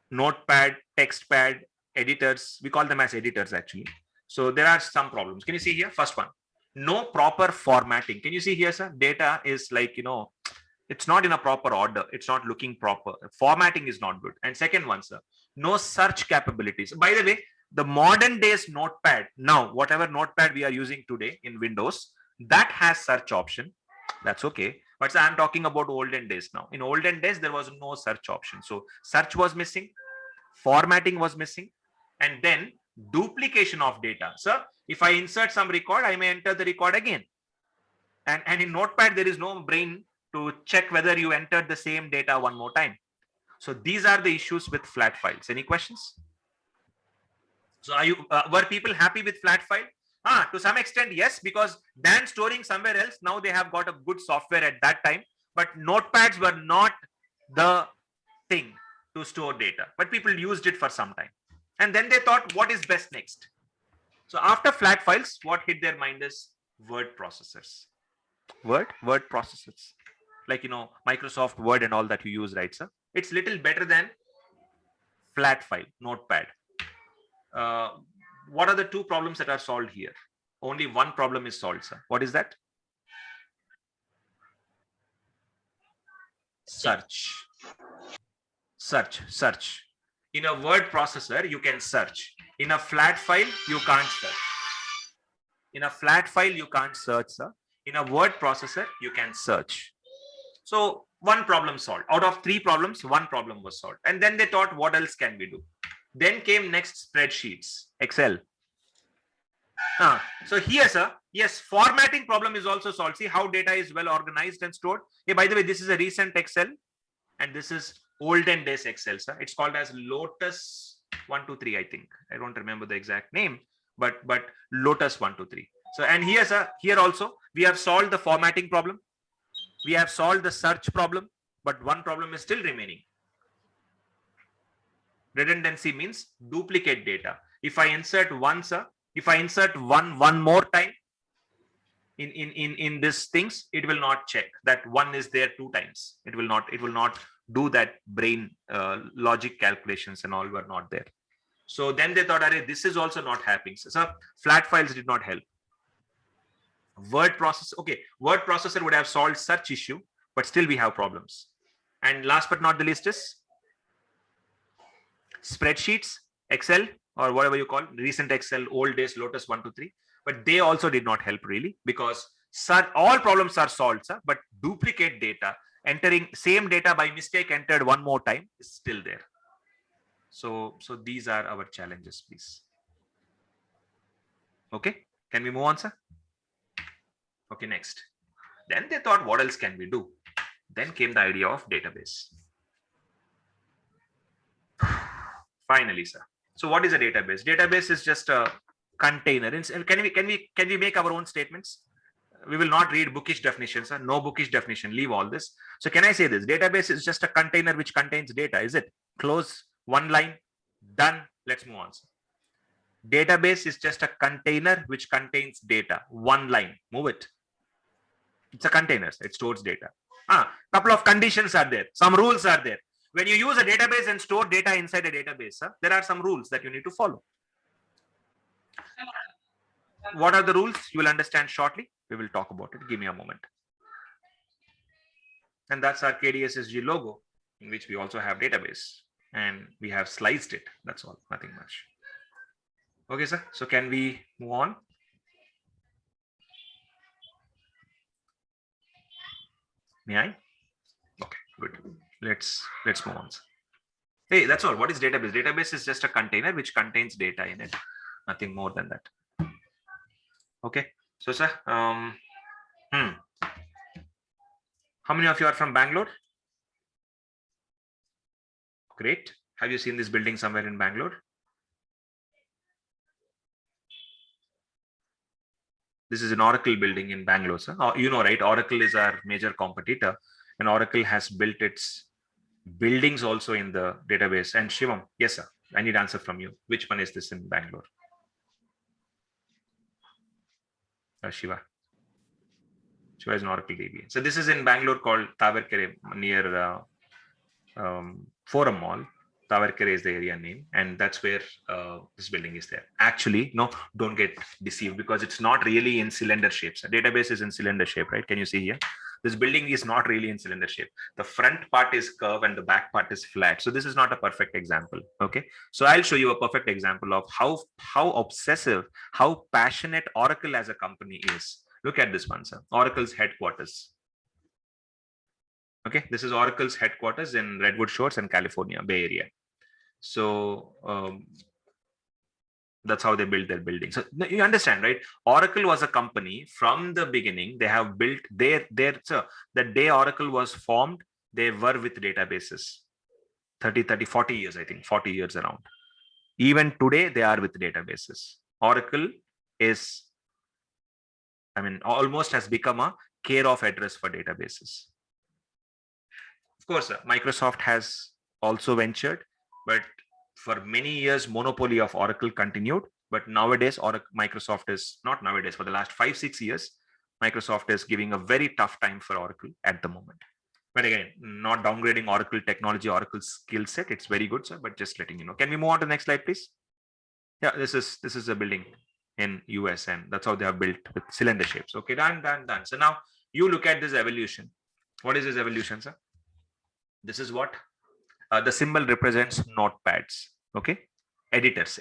notepad, textpad, editors, we call them as editors actually. So there are some problems. Can you see here? First one, no proper formatting. Can you see here, sir? Data is like, it's not in a proper order. It's not looking proper. Formatting is not good. And second one, sir, no search capabilities. By the way, the modern days notepad, now whatever notepad we are using today in Windows, that has search option. That's okay. But I'm talking about olden days now. In olden days, there was no search option. So search was missing, formatting was missing, and then duplication of data. So if I insert some record, I may enter the record again. And in notepad, there is no brain to check whether you entered the same data one more time. So these are the issues with flat files. Any questions? So were people happy with flat file? To some extent, yes, because than storing somewhere else, now they have got a good software at that time. But notepads were not the thing to store data, but people used it for some time. And then they thought, what is best next? So after flat files, what hit their mind is word processors. Word processors. Like, Microsoft Word and all that you use, right, sir? It's little better than flat file, notepad. What are the two problems that are solved here? Only one problem is solved, sir. What is that? Search. In a word processor, you can search. In a flat file, you can't search. In a flat file, you can't search, sir. In a word processor, you can search. So one problem solved. Out of three problems, one problem was solved. And then they thought, what else can we do? Then came next spreadsheets, Excel. So here, sir, yes, formatting problem is also solved. See how data is well organized and stored. Hey, by the way, this is a recent Excel, and this is olden days Excel, sir. It's called as Lotus 123, I think. I don't remember the exact name, but Lotus 123. So, and here, sir, here also we have solved the formatting problem. We have solved the search problem, but one problem is still remaining. Redundancy means duplicate data. If I insert one, sir, If I insert one more time in this things, it will not check that one is there 2 times. It will not do that brain logic calculations and all were not there. So then they thought, "Arey, this is also not happening." So flat files did not help. Word processor would have solved such issue, but still we have problems. And last but not the least is spreadsheets, Excel, or whatever you call recent Excel, old days, Lotus 1, 2, 3. But they also did not help really, because all problems are solved, sir, but duplicate data, entering same data by mistake entered one more time is still there. So these are our challenges, please. Okay, can we move on, sir? Okay, next. Then they thought, what else can we do? Then came the idea of database. Finally, sir. So what is a database? Database is just a container. Can we make our own statements? We will not read bookish definitions, sir. No bookish definition. Leave all this. So can I say this? Database is just a container which contains data. Is it? Close, one line, done. Let's move on, sir. Database is just a container which contains data. One line. Move it. It's a container. It stores data. Couple of conditions are there. Some rules are there. When you use a database and store data inside a database, there are some rules that you need to follow. What are the rules? You will understand shortly. We will talk about it. Give me a moment. And that's our KDSSG logo, in which we also have database. And we have sliced it. That's all. Nothing much. Okay, sir. So can we move on? May I? Okay, good. Let's move on. Hey, that's all. What is database? Database is just a container which contains data in it. Nothing more than that. Okay. So, sir, how many of you are from Bangalore? Great. Have you seen this building somewhere in Bangalore? This is an Oracle building in Bangalore, sir. You know, right? Oracle is our major competitor, and Oracle has built its buildings also in the database. And Shivam, yes, sir. I need answer from you. Which one is this in Bangalore? Shiva. Shiva is an Oracle DB. So this is in Bangalore called Taverkere, near Forum Mall. Taverkere is the area name, and that's where this building is there. Actually, no, don't get deceived, because it's not really in cylinder shapes. Database is in cylinder shape, right? Can you see here? This building is not really in cylinder shape. The front part is curved and the back part is flat. So this is not a perfect example. Okay. So I'll show you a perfect example of how obsessive, how passionate Oracle as a company is. Look at this one, sir. Oracle's headquarters. Okay. This is Oracle's headquarters in Redwood Shores and California, Bay Area. So that's how they built their building. So you understand, right? Oracle was a company from the beginning. They have built so the day Oracle was formed, they were with databases 40 years, I think 40 years around. Even today, they are with databases. Oracle is, almost has become a care of address for databases. Of course, Microsoft has also ventured, but for many years, monopoly of Oracle continued. But nowadays, Microsoft is not nowadays, for the last 5-6 years, Microsoft is giving a very tough time for Oracle at the moment. But again, not downgrading Oracle technology, Oracle skill set. It's very good, sir, but just letting you know. Can we move on to the next slide, please? Yeah, this is a building in US, and that's how they are built with cylinder shapes. Okay, done. So now you look at this evolution. What is this evolution, sir? This is what the symbol represents notepads. Okay, editors.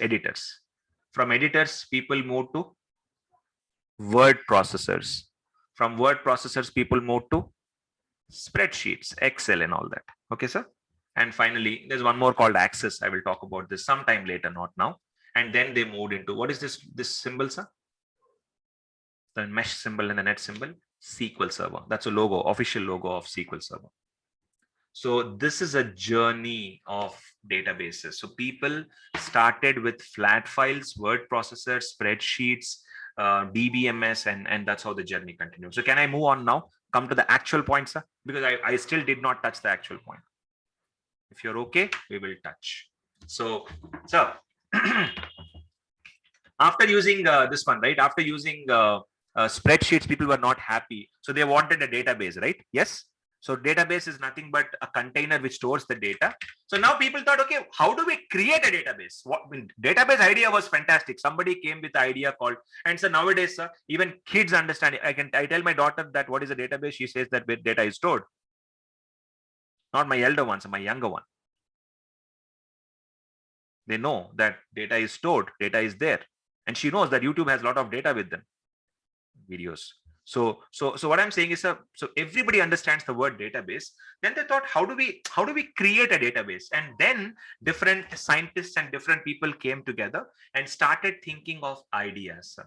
From editors, people move to word processors. From word processors, people move to spreadsheets, Excel, and all that. Okay, sir. And finally, there's one more called Access. I will talk about this sometime later, not now. And then they moved into, what is this symbol, sir? The mesh symbol and the net symbol, SQL Server. That's a logo, official logo of SQL Server. So this is a journey of databases. So people started with flat files, word processors, spreadsheets, DBMS, and that's how the journey continues. So can I move on now? Come to the actual point, sir? Because I still did not touch the actual point. If you're okay, we will touch. So After using this one, right? After using spreadsheets, people were not happy. So they wanted a database, right? Yes. So database is nothing but a container which stores the data. So now people thought, okay, how do we create a database? What database idea was fantastic. Somebody came with the idea called, and so nowadays, even kids understand it. I tell my daughter that what is a database. She says that where data is stored. Not my elder ones, my younger one. They know that data is stored, data is there. And she knows that YouTube has a lot of data with them, videos. So what I'm saying is, so everybody understands the word database. Then they thought, how do we create a database? And then different scientists and different people came together and started thinking of ideas.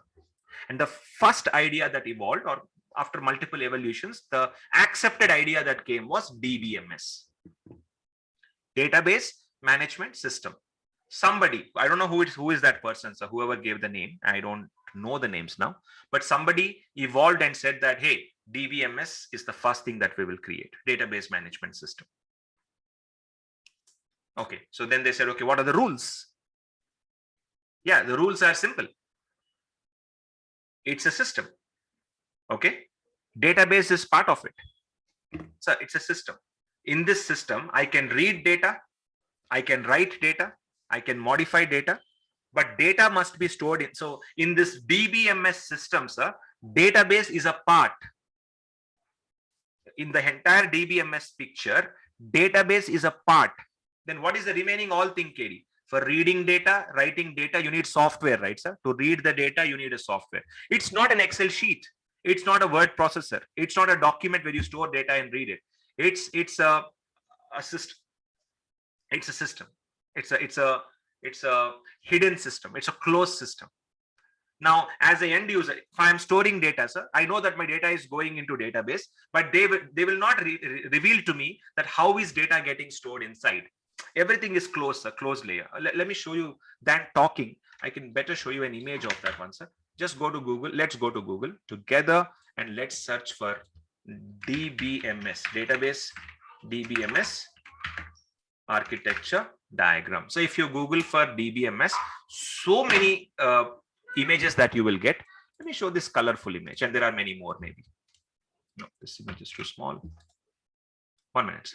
And the first idea that evolved, or after multiple evolutions, the accepted idea that came was DBMS, Database Management System. Somebody, I don't know who is that person, so whoever gave the name, I don't know the names now, but somebody evolved and said that, hey, DBMS is the first thing that we will create, Database Management System. Okay, so then they said, okay, what are the rules? Yeah, the rules are simple. It's a system. Okay, database is part of it. So it's a system. In this system, I can read data, I can write data, I can modify data, but data must be stored in. So in this DBMS system, database is a part. In the entire DBMS picture, database is a part. Then what is the remaining all thing, KD? For reading data, writing data, you need software, right, sir? To read the data, you need a software. It's not an Excel sheet. It's not a word processor. It's not a document where you store data and read it. It's a system. It's a system. It's a hidden system. It's a closed system. Now, as an end user, if I am storing data, sir, I know that my data is going into database, but they will not reveal to me that how is data getting stored inside. Everything is closed, a closed layer. Let me show you that talking. I can better show you an image of that one, sir. Just go to Google. Let's go to Google together and let's search for DBMS, database DBMS architecture diagram. So if you Google for DBMS, so many images that you will get. Let me show this colorful image, and there are many more maybe. No, this image is too small. 1 minute.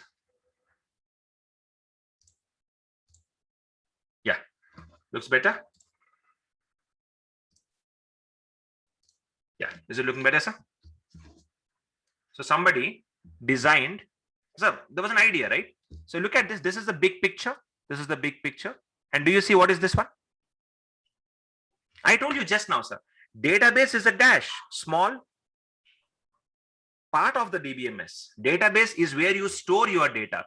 Yeah, looks better. Yeah, is it looking better, sir? So somebody designed, so there was an idea, right? So look at this. This is the big picture. This is the big picture. And do you see what is this one? I told you just now, sir. Database is a dash, small part of the DBMS. Database is where you store your data.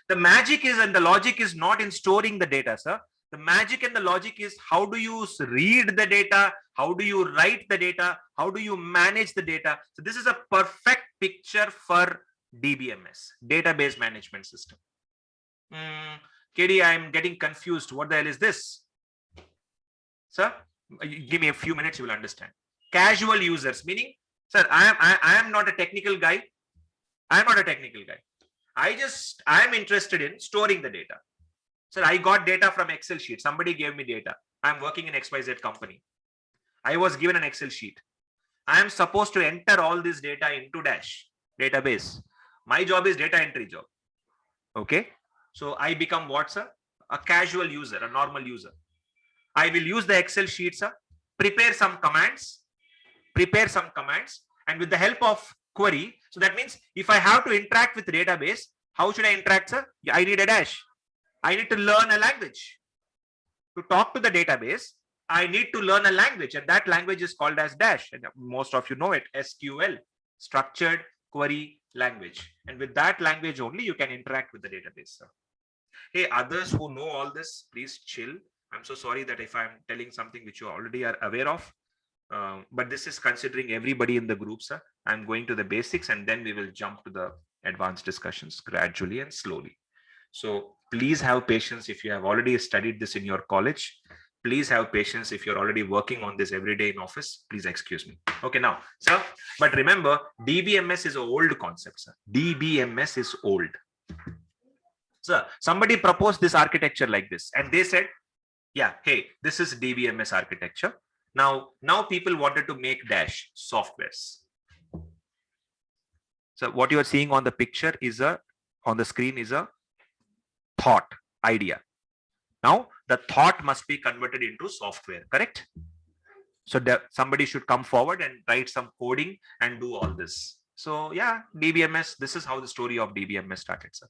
The magic is, and the logic is not in storing the data, sir. The magic and the logic is how do you read the data? How do you write the data? How do you manage the data? So this is a perfect picture for DBMS, Database Management System. KD, I'm getting confused. What the hell is this? Sir, give me a few minutes, you will understand. Casual users, meaning, sir, I am not a technical guy. I am not a technical guy. I am interested in storing the data. Sir, I got data from Excel sheet. Somebody gave me data. I'm working in XYZ company. I was given an Excel sheet. I am supposed to enter all this data into database. My job is data entry job. Okay. So I become what, sir? A casual user, a normal user. I will use the Excel sheet, sir, prepare some commands, and with the help of query. So that means if I have to interact with the database, how should I interact, sir? I need a dash. I need to learn a language. To talk to the database, I need to learn a language, and that language is called as dash. And most of you know it, SQL, structured query language. And with that language only, you can interact with the database, sir. Hey, others who know all this, please chill. I'm so sorry that if I'm telling something which you already are aware of, but this is considering everybody in the group, sir. I'm going to the basics and then we will jump to the advanced discussions gradually and slowly. So please have patience if you have already studied this in your college. Please have patience if you're already working on this every day in office. Please excuse me. Okay, now, sir, but remember, DBMS is an old concept, sir. DBMS is old. Sir, somebody proposed this architecture like this, and they said, yeah, hey, this is DBMS architecture. Now people wanted to make dash softwares. So what you are seeing on the picture is on the screen is a thought idea. Now the thought must be converted into software, correct? So somebody should come forward and write some coding and do all this. So yeah, DBMS, this is how the story of DBMS started, sir.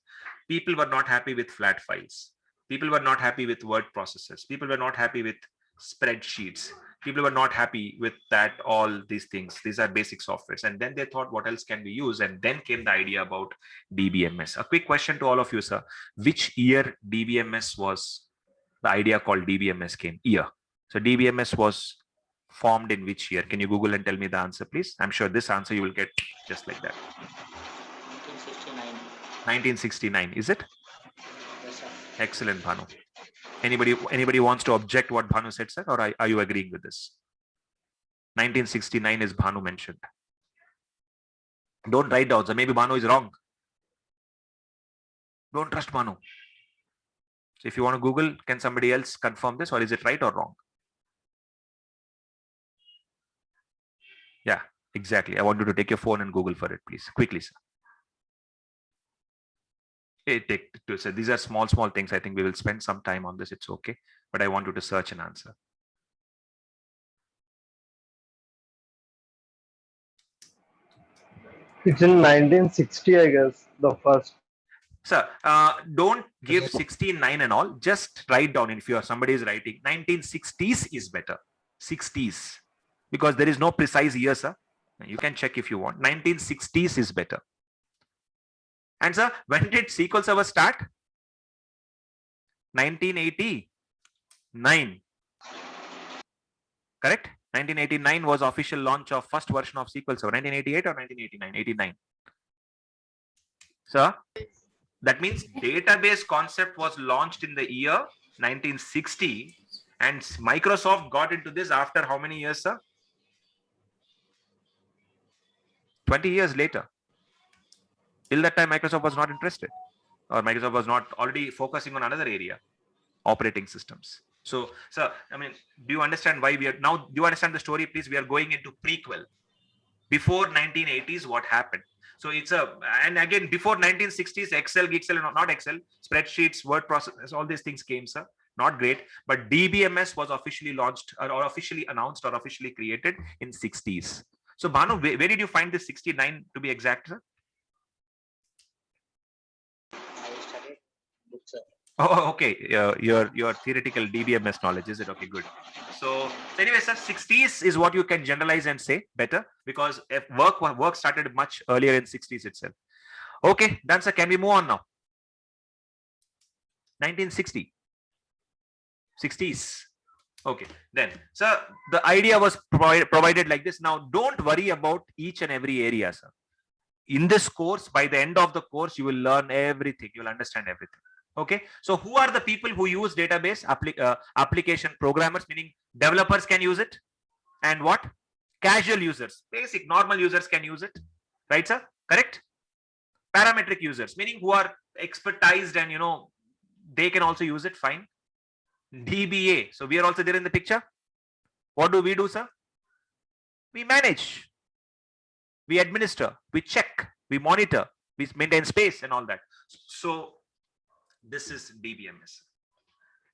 People were not happy with flat files. People were not happy with word processors. People were not happy with spreadsheets. People were not happy with that, all these things. These are basic softwares. And then they thought, what else can we use? And then came the idea about DBMS. A quick question to all of you, sir. Which year DBMS was, the idea called DBMS came? Year. So DBMS was formed in which year? Can you Google and tell me the answer, please? I'm sure this answer you will get just like that. 1969, is it? Yes, sir. Excellent, Bhanu. Anybody wants to object what Bhanu said, sir, or are you agreeing with this? 1969 is Bhanu mentioned. Don't write down, sir. Maybe Bhanu is wrong. Don't trust Bhanu. So if you want to Google, can somebody else confirm this, or is it right or wrong? Yeah, exactly. I want you to take your phone and Google for it, please. Quickly, sir. So these are small things. I think we will spend some time on this. It's okay. But I want you to search and answer. It's in 1960, I guess, the first. Sir, don't give 69 and all. Just write down. If somebody is writing 1960s is better. 60s. Because there is no precise year, sir. You can check if you want. 1960s is better. And sir, when did SQL Server start? 1989. Correct? 1989 was official launch of first version of SQL Server. 1988 or 1989? 89. Sir, that means database concept was launched in the year 1960, and Microsoft got into this after how many years, sir? 20 years later. Till that time, Microsoft was not interested, or Microsoft was not already focusing on another area, operating systems. So, sir, I mean, do you understand why we are now? Do you understand the story, please? We are going into prequel. Before 1980s, what happened? So it's and again, before 1960s, Excel, not Excel, spreadsheets, word processors, all these things came, sir. Not great, but DBMS was officially launched or officially announced or officially created in 60s. So Bhanu, where did you find this 69 to be exact, sir? I studied books, sir. Oh, okay. Your theoretical DBMS knowledge, is it? Okay, good. So anyway, sir, 60s is what you can generalize and say better, because if work started much earlier in 60s itself. Okay, done, sir. Can we move on now? 1960. 60s. Okay, then, sir, the idea was provided like this. Now, don't worry about each and every area, sir. In this course, by the end of the course, you will learn everything. You will understand everything. Okay, so who are the people who use database? Application programmers, meaning developers can use it, and what? Casual users, basic normal users can use it, right, sir? Correct? Parametric users, meaning who are expertised and they can also use it. Fine. DBA, so we are also there in the picture. What do we do, sir? We manage, we administer, we check, we monitor, we maintain space and all that. So this is DBMS.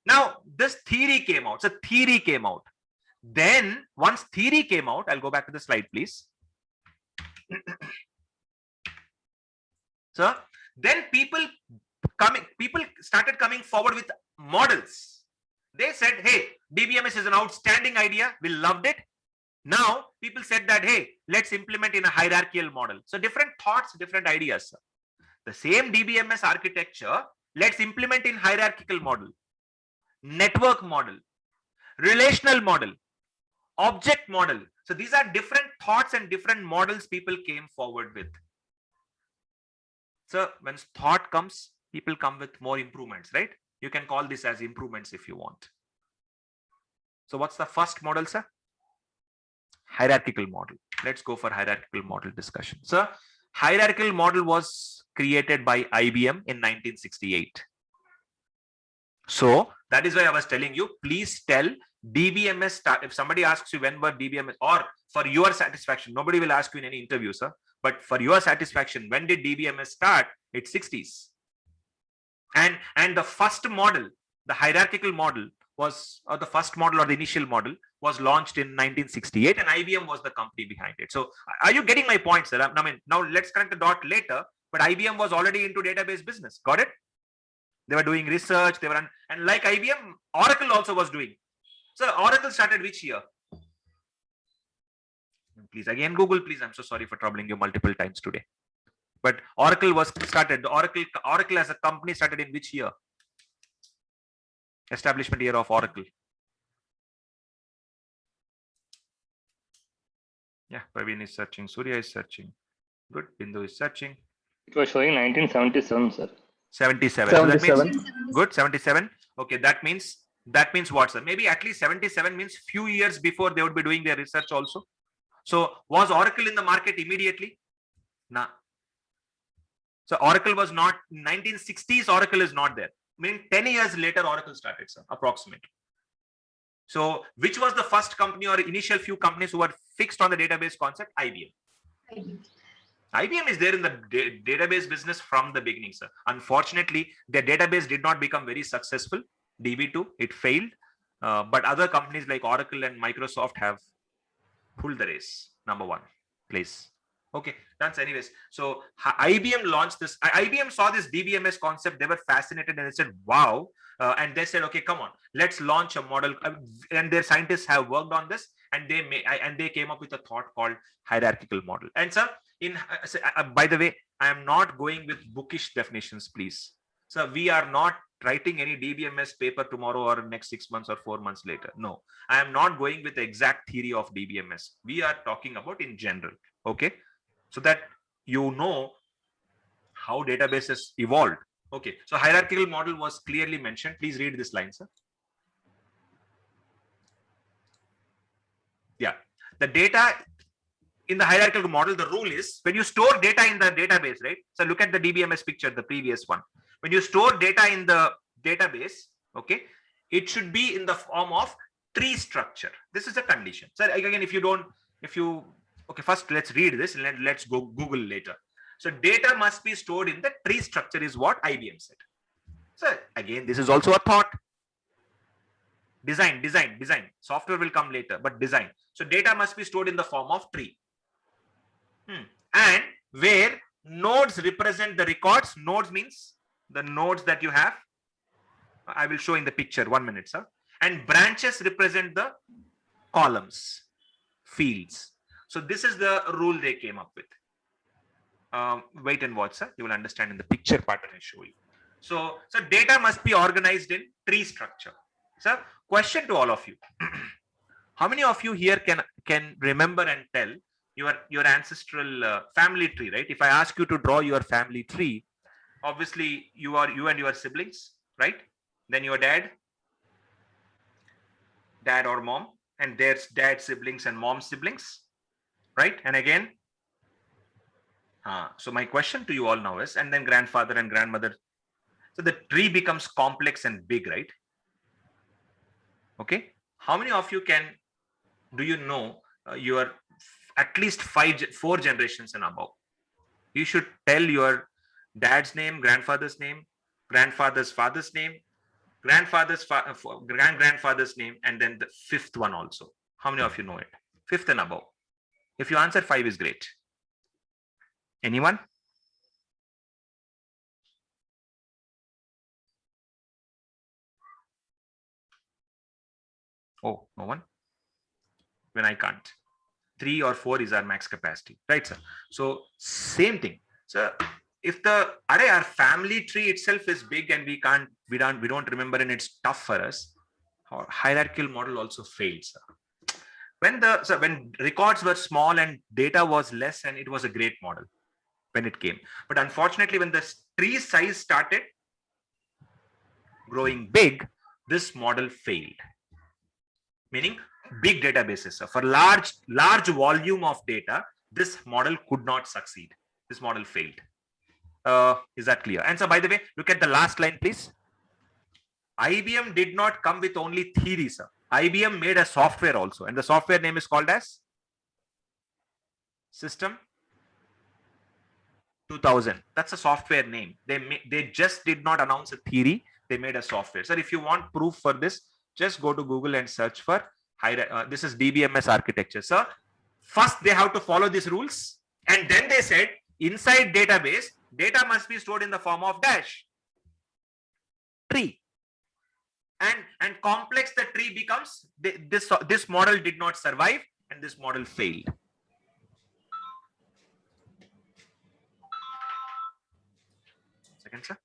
Now this theory came out. So theory came out. Then once theory came out, I'll go back to the slide, please. So then people started coming forward with models. They said, hey, DBMS is an outstanding idea. We loved it. Now people said that, hey, let's implement in a hierarchical model. So different thoughts, different ideas. The same DBMS architecture, let's implement in hierarchical model, network model, relational model, object model. So these are different thoughts and different models people came forward with. So when thought comes, people come with more improvements, right? You can call this as improvements if you want. So what's the first model, sir? Hierarchical model. Let's go for hierarchical model discussion. So hierarchical model was created by IBM in 1968. So that is why I was telling you, please tell DBMS start. If somebody asks you when were DBMS, or for your satisfaction, nobody will ask you in any interview, sir. But for your satisfaction, when did DBMS start? It's 60s. And the first model, the hierarchical model was, or the first model or the initial model was launched in 1968, and IBM was the company behind it. So are you getting my point, sir? I mean, now let's connect the dot later, but IBM was already into database business. Got it? They were doing research, they were, and like IBM, Oracle also was doing. So Oracle started which year? Please, again, Google, please. I'm so sorry for troubling you multiple times today. But Oracle was started, the Oracle as a company started in which year? Establishment year of Oracle. Yeah, Praveen is searching, Surya is searching. Good, Bindu is searching. It was showing 1977, sir. 77. So that 77. means, good, 77. Okay, that means what, sir? Maybe at least 77 means few years before they would be doing their research also. So was Oracle in the market immediately? Nah. So Oracle was not, 1960s Oracle is not there. I mean, 10 years later Oracle started, sir, approximately. So which was the first company or initial few companies who were fixed on the database concept? IBM. IBM is there in the database business from the beginning, sir. Unfortunately, their database did not become very successful. DB2, it failed. But other companies like Oracle and Microsoft have pulled the race. Number one place. Okay, that's anyways. So IBM launched this. IBM saw this DBMS concept. They were fascinated and they said, wow. And they said, okay, come on, let's launch a model. And their scientists have worked on this, and they came up with a thought called hierarchical model. And sir, by the way, I am not going with bookish definitions, please. So we are not writing any DBMS paper tomorrow or next 6 months or 4 months later. No, I am not going with the exact theory of DBMS. We are talking about in general. Okay, so that you know how databases evolved. Okay, so hierarchical model was clearly mentioned. Please read this line, sir. Yeah, the data in the hierarchical model, the rule is when you store data in the database, right? So look at the DBMS picture, the previous one. When you store data in the database, okay, it should be in the form of tree structure. This is a condition. So again, okay, first let's read this and let's go Google later. So data must be stored in the tree structure is what IBM said. So again, this is also a thought. Design. Software will come later, but design. So data must be stored in the form of tree. And where nodes represent the records. Nodes means the nodes that you have. I will show in the picture, 1 minute, sir. And branches represent the columns, fields. So this is the rule they came up with. Wait and watch, sir. You will understand in the picture part that I show you. So data must be organized in tree structure. Sir, question to all of you. How many of you here can remember and tell your ancestral family tree, right? If I ask you to draw your family tree, obviously you and your siblings, right? Then your dad or mom, and there's dad siblings and mom siblings, right? And again, so my question to you all now is, and then grandfather and grandmother. So the tree becomes complex and big, right? Okay. How many of you do you know your at least 4 generations and above? You should tell your dad's name, grandfather's name, grandfather's father's name, grandfather's grandfather's name, and then the 5th one also. How many of you know it? 5th and above. If you answer 5 is great. Anyone? Oh, no one? When I can't. 3 or 4 is our max capacity, right, sir? So same thing. So if our family tree itself is big and we don't remember and it's tough for us, our hierarchical model also fails, sir. When records were small and data was less, and it was a great model when it came. But unfortunately, when the tree size started growing big, this model failed. Meaning big databases. So for large volume of data, this model could not succeed. This model failed. Is that clear? And so, by the way, look at the last line, please. IBM did not come with only theory, sir. IBM made a software also, and the software name is called as System 2000. That's a software name. They just did not announce a theory. They made a software. Sir, if you want proof for this, just go to Google and search for this is DBMS architecture. Sir, first they have to follow these rules, and then they said inside database, data must be stored in the form of dash tree. And complex the tree becomes, this model did not survive and this model failed. Second, sir.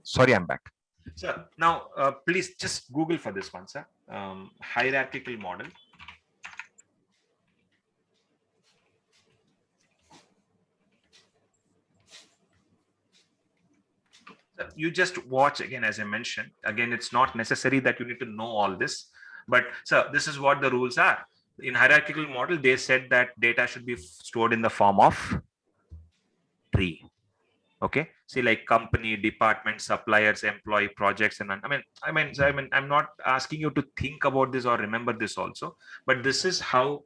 Sorry, I'm back. Sir, now please just Google for this one, sir. Hierarchical model. Sir, you just watch again, as I mentioned. Again, it's not necessary that you need to know all this, but sir, this is what the rules are. In hierarchical model, they said that data should be stored in the form of tree. Okay, see, like company, department, suppliers, employee, projects, and I'm not asking you to think about this or remember this also, but this is how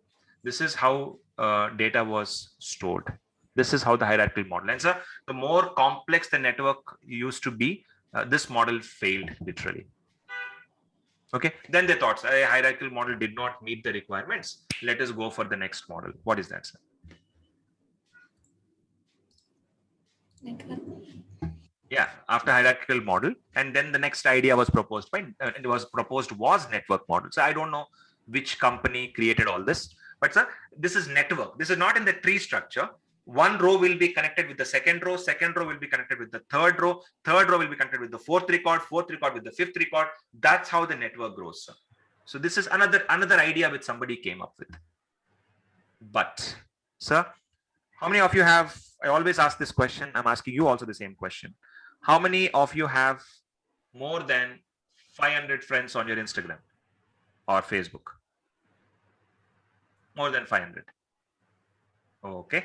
data was stored. This is how the hierarchical model. And so, the more complex the network used to be, this model failed literally. Okay, then they thought a hierarchical model did not meet the requirements. Let us go for the next model. What is that, sir? Yeah, after hierarchical model, and then the next idea was proposed by was network model. So I don't know which company created all this, but sir, this is network. This is not in the tree structure. One row will be connected with the second row will be connected with the third row will be connected with the fourth record with the fifth record. That's how the network grows, sir. So this is another idea which somebody came up with. But sir, how many of you have, I always ask this question, I'm asking you also the same question. How many of you have more than 500 friends on your Instagram or Facebook? More than 500. Okay.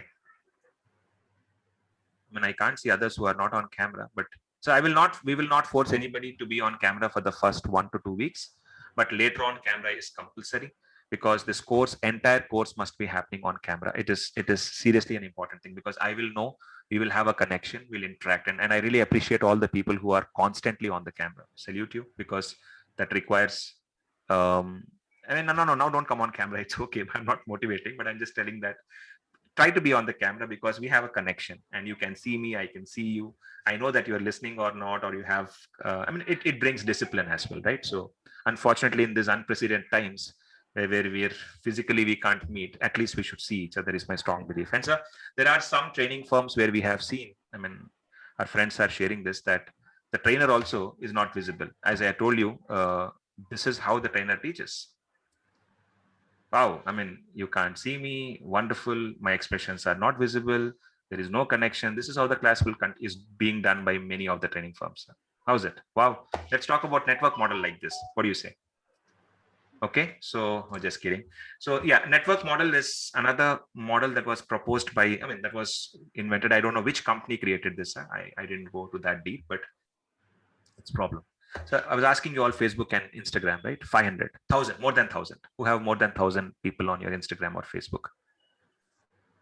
I mean, I can't see others who are not on camera, but so we will not force anybody to be on camera for the first 1 to 2 weeks, but later on camera is compulsory, because this entire course must be happening on camera. It is seriously an important thing, because I will know, we will have a connection, we'll interact. And I really appreciate all the people who are constantly on the camera. Salute you, because that requires, no, don't come on camera. It's okay. I'm not motivating, but I'm just telling that try to be on the camera, because we have a connection and you can see me, I can see you. I know that you're listening or not, or you have, it brings discipline as well, right? So unfortunately, in these unprecedented times, where we can't meet, at least we should see each other, is my strong belief. And so there are some training firms where we have seen, our friends are sharing this, that the trainer also is not visible. As I told you, this is how the trainer teaches. Wow, you can't see me, wonderful, my expressions are not visible, there is no connection. This is how the class is being done by many of the training firms. How's it? Wow, let's talk about network model like this. What do you say? Okay, so just kidding. So yeah, network model is another model that was proposed by, that was invented. I don't know which company created this. I didn't go to that deep, but it's a problem. So I was asking you all Facebook and Instagram, right? 500, 1,000, more than 1,000. Who have more than 1,000 people on your Instagram or Facebook?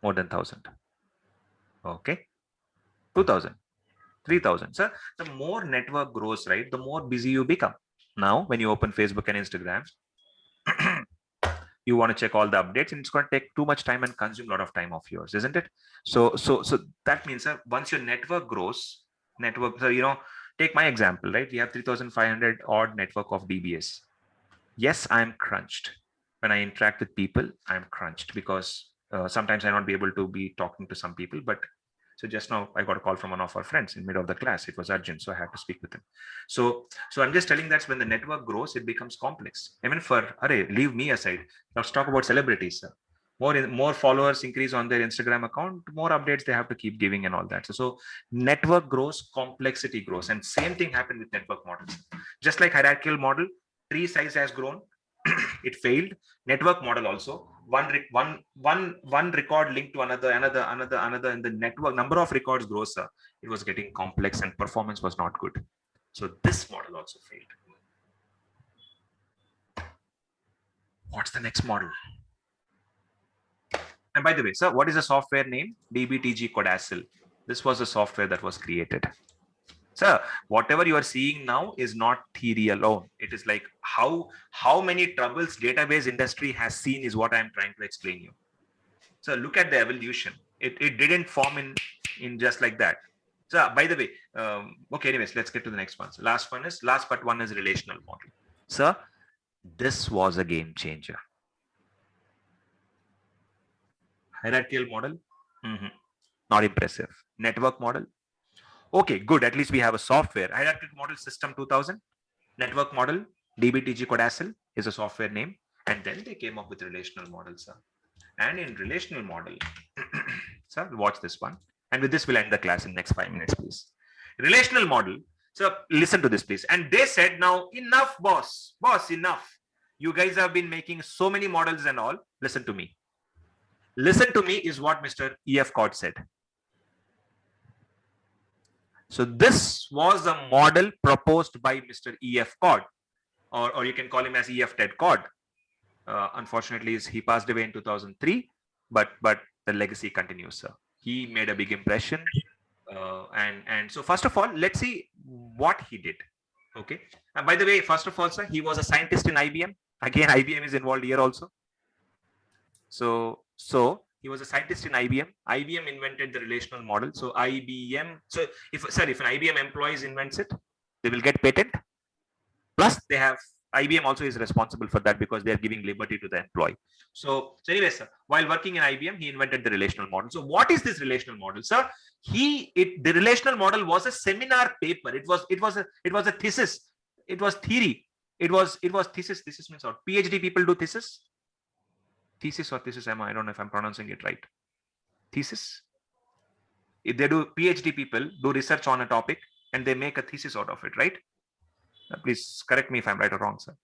More than 1,000. Okay. 2,000. 3,000. Sir, the more network grows, right, the more busy you become. Now, when you open Facebook and Instagram, you want to check all the updates, and it's going to take too much time and consume a lot of time of yours, isn't it? So that means, sir, once your network grows, so take my example, right? We have 3,500 odd network of DBS. Yes, I'm crunched. When I interact with people, I'm crunched because sometimes I not be able to be talking to some people. But so just now I got a call from one of our friends in middle of the class. It was urgent, so I had to speak with him. So I'm just telling that when the network grows, it becomes complex. I mean, leave me aside. Let's talk about celebrities, sir. More followers increase on their Instagram account, more updates they have to keep giving and all that. So network grows, complexity grows, and same thing happened with network models. Just like hierarchical model, tree size has grown, it failed. Network model also, one record linked to another, and the network number of records grows, sir. It was getting complex and performance was not good. So this model also failed. What's the next model? And by the way, sir, what is the software name? DBTG Codacil. This was the software that was created. Sir, whatever you are seeing now is not theory alone. It is like how many troubles database industry has seen is what I'm trying to explain you. So look at the evolution. It didn't form in just like that. So by the way, okay, anyways, let's get to the next one. So last but one is relational model. Sir, this was a game changer. Hierarchical model, not impressive. Network model, okay, good. At least we have a software. Hierarchical model system 2000. Network model, DBTG Codacil is a software name. And then they came up with relational model, sir. And in relational model, sir, watch this one. And with this, we'll end the class in next 5 minutes, please. Relational model. So listen to this, please. And they said, now enough, boss, enough. You guys have been making so many models and all. Listen to me. Listen to me is what Mr. E.F. Codd said. So this was a model proposed by Mr. E.F. Codd, or you can call him as E.F. Ted Codd. Unfortunately, he passed away in 2003, but the legacy continues, sir. He made a big impression. And so first of all, let's see what he did. Okay. And by the way, first of all, sir, he was a scientist in IBM. Again, IBM is involved here also. So he was a scientist in IBM. IBM invented the relational model. So IBM, so if an IBM employee invents it, they will get patent. Plus they have, IBM also is responsible for that because they are giving liberty to the employee. So anyways, sir, while working in IBM, he invented the relational model. So what is this relational model, sir? The relational model was a seminar paper. It was a thesis. It was theory. It was thesis. Thesis means what? PhD people do thesis. Thesis or thesis, I don't know if I'm pronouncing it right. Thesis. If they do, PhD people do research on a topic and they make a thesis out of it, right? Please correct me if I'm right or wrong, sir.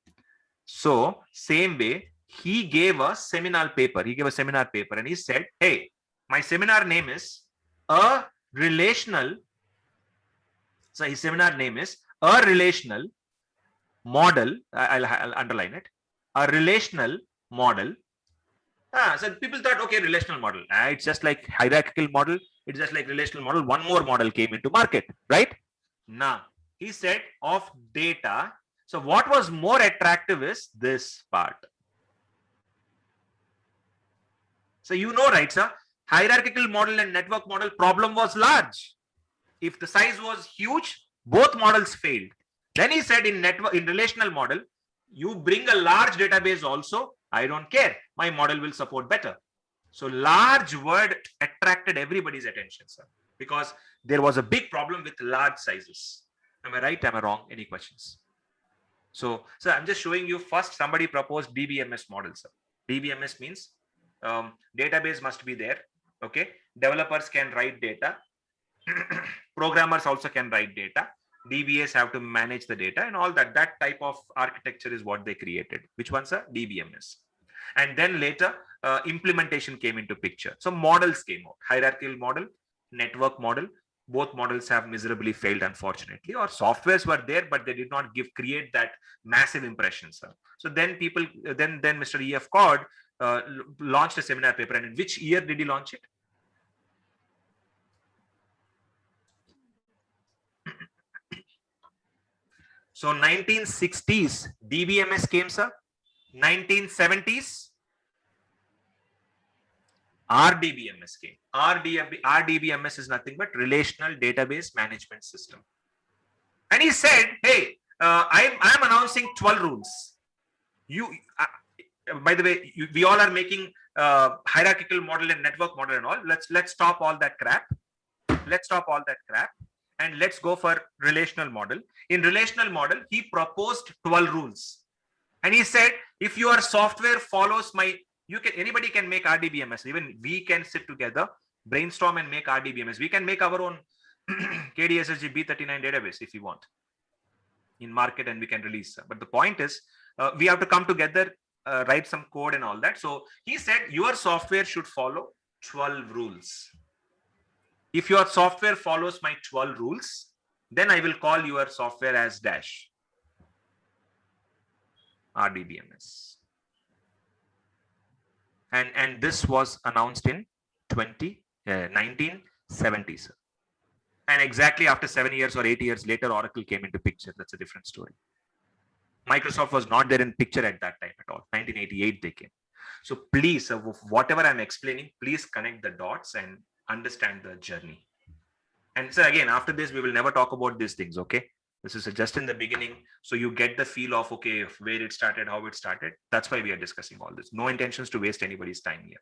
So same way, he gave a seminar paper. He gave a seminar paper and he said, hey, my seminar name is a relational. So his seminar name is a relational model. I'll underline it. A relational model. So people thought, okay, relational model. It's just like hierarchical model. It's just like relational model. One more model came into market, right? Nah, he said of data. So what was more attractive is this part. So you know, right, sir? Hierarchical model and network model problem was large. If the size was huge, both models failed. Then he said in relational model, you bring a large database also, I don't care. My model will support better. So large word attracted everybody's attention, sir, because there was a big problem with large sizes. Am I right? Am I wrong? Any questions? So I'm just showing you first somebody proposed DBMS model, sir. DBMS means database must be there. Okay. Developers can write data. Programmers also can write data. DBAs have to manage the data and all that. That type of architecture is what they created. Which one, sir? DBMS. And then later, implementation came into picture. So models came out. Hierarchical model, network model. Both models have miserably failed, unfortunately. Or softwares were there, but they did not create that massive impression, sir. So then then Mr. E.F. Codd launched a seminar paper. And in which year did he launch it? So 1960s DBMS came, sir. 1970s RDBMS came. RDBMS is nothing but Relational Database Management System. And he said, hey, I'm announcing 12 rules. By the way, we all are making hierarchical model and network model and all. Let's stop all that crap. Let's stop all that crap and let's go for relational model. In relational model, he proposed 12 rules. And he said, if your software follows my, anybody can make RDBMS. Even we can sit together, brainstorm and make RDBMS. We can make our own KDSSG B39 database if you want in market, and we can release. But the point is, we have to come together, write some code and all that. So he said your software should follow 12 rules. If your software follows my 12 rules, then I will call your software as dash RDBMS. And this was announced in 1970s. And exactly after 7 years or 8 years later, Oracle came into picture. That's a different story. Microsoft was not there in picture at that time at all. 1988 they came. So please, whatever I'm explaining, please connect the dots and understand the journey. And so again, after this, we will never talk about these things, okay? This is just in the beginning. So you get the feel of, okay, where it started, how it started. That's why we are discussing all this. No intentions to waste anybody's time here.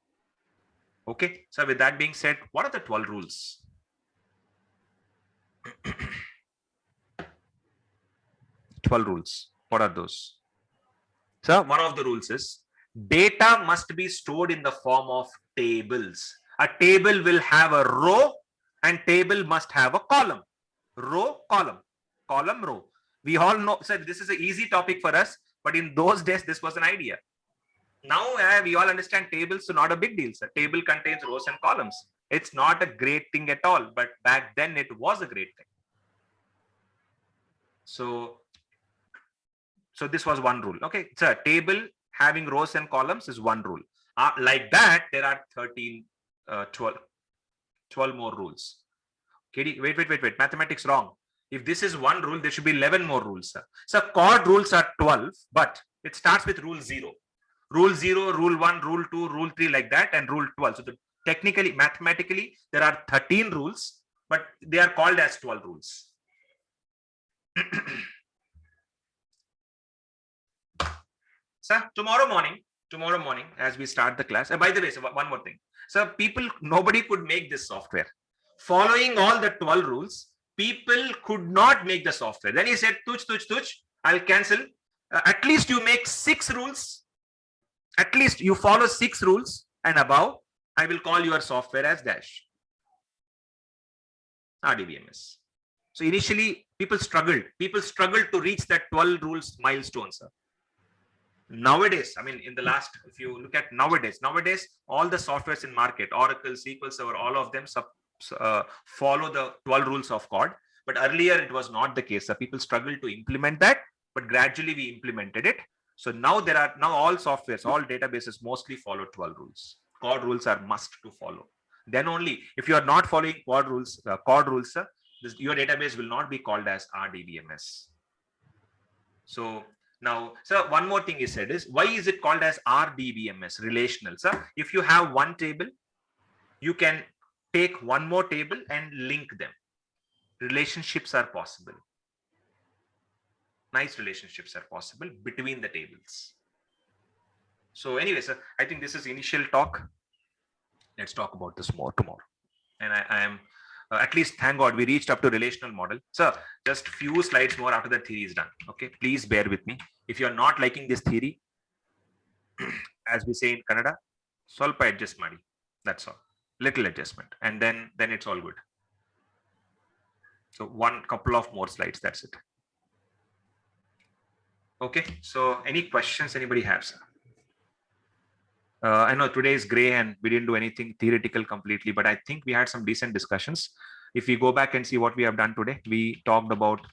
Okay, so with that being said, what are the 12 rules? 12 rules. What are those? So one of the rules is data must be stored in the form of tables. A table will have a row and table must have a column. Row, column, column, row. We all know, so this is an easy topic for us, but in those days, this was an idea. Now we all understand tables, so not a big deal. So table contains rows and columns. It's not a great thing at all, but back then it was a great thing. So this was one rule. Okay, so a table having rows and columns is one rule. Like that, there are 12 more rules. Katie, wait. Mathematics wrong. If this is one rule, there should be 11 more rules. Sir. So chord rules are 12, but it starts with rule 0. Rule 0, rule 1, rule 2, rule 3 like that, and rule 12. So technically, mathematically, there are 13 rules, but they are called as 12 rules. So tomorrow morning, as we start the class, and by the way, so one more thing. So nobody could make this software. Following all the 12 rules, people could not make the software. Then he said, tuch, I'll cancel. At least you make 6 rules. At least you follow 6 rules and above, I will call your software as dash RDBMS. So initially people struggled to reach that 12 rules milestone, sir. Nowadays, I mean, in the last, if you look at nowadays, all the softwares in market, Oracle, SQL Server, all of them follow the 12 rules of CORD. But earlier it was not the case. So people struggled to implement that, but gradually we implemented it. So now all softwares, all databases mostly follow 12 rules. CORD rules are must to follow. Then only if you are not following CORD rules, your database will not be called as RDBMS. So now, sir, one more thing he said is, why is it called as RDBMS, relational? Sir, if you have one table, you can take one more table and link them. Relationships are possible. Nice relationships are possible between the tables. So anyway, sir, I think this is initial talk. Let's talk about this more tomorrow. And I am, at least, thank God, we reached up to relational model. So just few slides more after the theory is done. Okay, please bear with me. If you are not liking this theory, as we say in Kannada, ಸ್ವಲ್ಪ adjust ಮಾಡಿ. That's all. Little adjustment, and then it's all good. So one couple of more slides. That's it. Okay. So any questions anybody has? I know today is gray and we didn't do anything theoretical completely, but I think we had some decent discussions. If we go back and see what we have done today, we talked about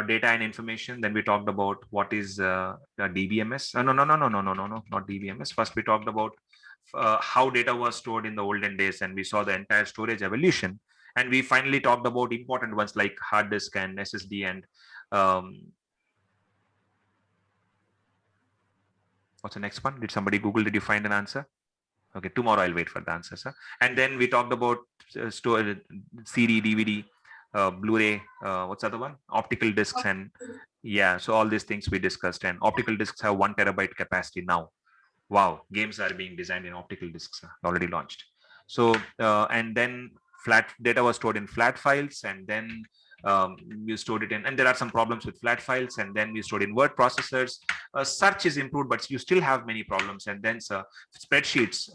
data and information. Then we talked about what is DBMS. No, not DBMS. First, we talked about how data was stored in the olden days, and we saw the entire storage evolution. And we finally talked about important ones like hard disk and SSD and What's the next one? Did somebody Google? Did you find an answer? Okay, tomorrow I'll wait for the answer, sir. And then we talked about CD, DVD, Blu-ray. What's the other one? Optical discs, and yeah. So all these things we discussed. And optical discs have 1 terabyte capacity now. Wow, games are being designed in optical discs, already launched. So and then flat data was stored in flat files, and then you stored it in, and there are some problems with flat files, and then we stored in word processors. Search is improved, but you still have many problems. And then spreadsheets,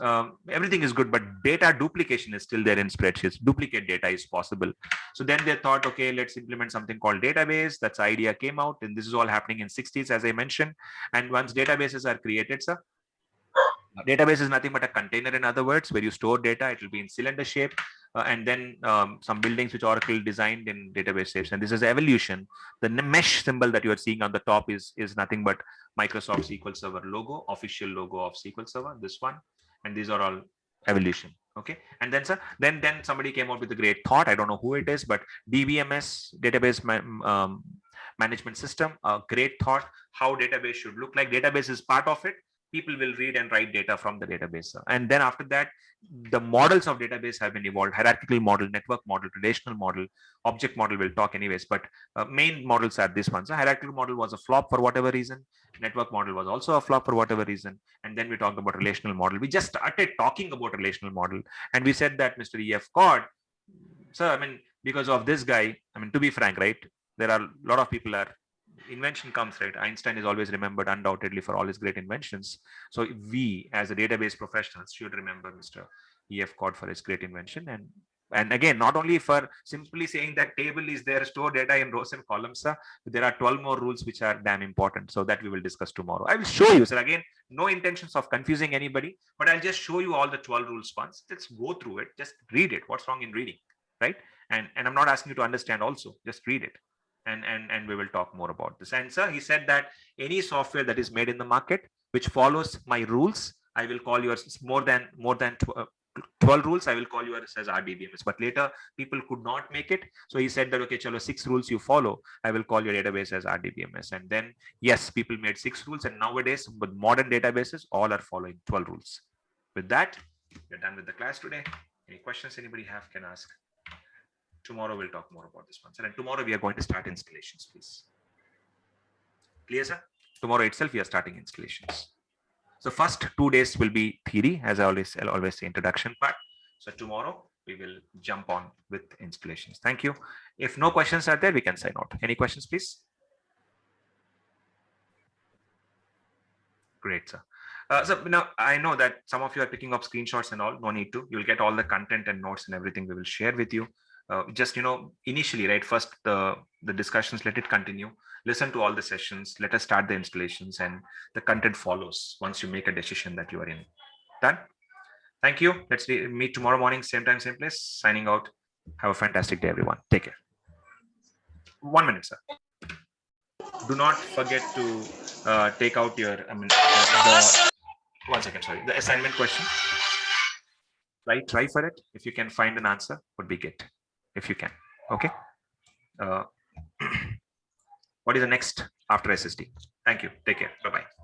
everything is good, but data duplication is still there in spreadsheets. Duplicate data is possible. So then they thought, okay, let's implement something called database. That's idea came out, and this is all happening in 60s, as I mentioned. And once databases are created, sir, database is nothing but a container, in other words, where you store data. It will be in cylinder shape, and then some buildings which Oracle designed in database shapes. And this is evolution. The mesh symbol that you are seeing on the top is nothing but Microsoft SQL Server logo, official logo of SQL Server, this one. And these are all evolution. Okay. And then, sir, then somebody came out with a great thought. I don't know who it is, but DBMS, database management system, a great thought, how database should look like. Database is part of it. People will read and write data from the database. And then after that, the models of database have been evolved: hierarchical model, network model, relational model, object model. We'll talk anyways, but main models are this one. So hierarchical model was a flop for whatever reason. Network model was also a flop for whatever reason. And then we talked about relational model. We just started talking about relational model, and we said that Mr. E.F. Codd, sir, I mean, because of this guy, I mean, to be frank, right, there are a lot of people are, invention comes, right? Einstein is always remembered undoubtedly for all his great inventions. So we as a database professionals should remember Mr. E.F. Codd for his great invention. And again, not only for simply saying that table is there, store data in rows and columns, sir, there are 12 more rules which are damn important. So that we will discuss tomorrow. I will show you, sir. Again, no intentions of confusing anybody, but I'll just show you all the 12 rules once. Let's go through it. Just read it. What's wrong in reading, right? And I'm not asking you to understand also, just read it. And we will talk more about this. And sir, he said that any software that is made in the market which follows my rules, I will call yours more than 12 rules. I will call yours as RDBMS. But later people could not make it, so he said that, okay, chalo, 6 rules you follow, I will call your database as RDBMS. And then yes, people made 6 rules, and nowadays with modern databases, all are following 12 rules. With that, we're done with the class today. Any questions anybody have can ask. Tomorrow we'll talk more about this one, sir. And tomorrow we are going to start installations, please. Clear, sir? Tomorrow itself we are starting installations. So first 2 days will be theory, as I'll always say, introduction part. So tomorrow we will jump on with installations. Thank you. If no questions are there, we can sign out. Any questions, please? Great, sir. So now I know that some of you are picking up screenshots and all. No need to. You'll get all the content and notes and everything we will share with you. Just, you know, initially, right, first the discussions, let it continue, listen to all the sessions, let us start the installations, and the content follows once you make a decision that you are in. Done. Thank you. Let's meet tomorrow morning, same time, same place. Signing out. Have a fantastic day, everyone. Take care. 1 minute, sir. Do not forget to take out your, I mean, 1 second, sorry, the assignment question. Right, try for it. If you can find an answer, would be good. If you can, okay. What is the next after SSD? Thank you. Take care. Bye-bye.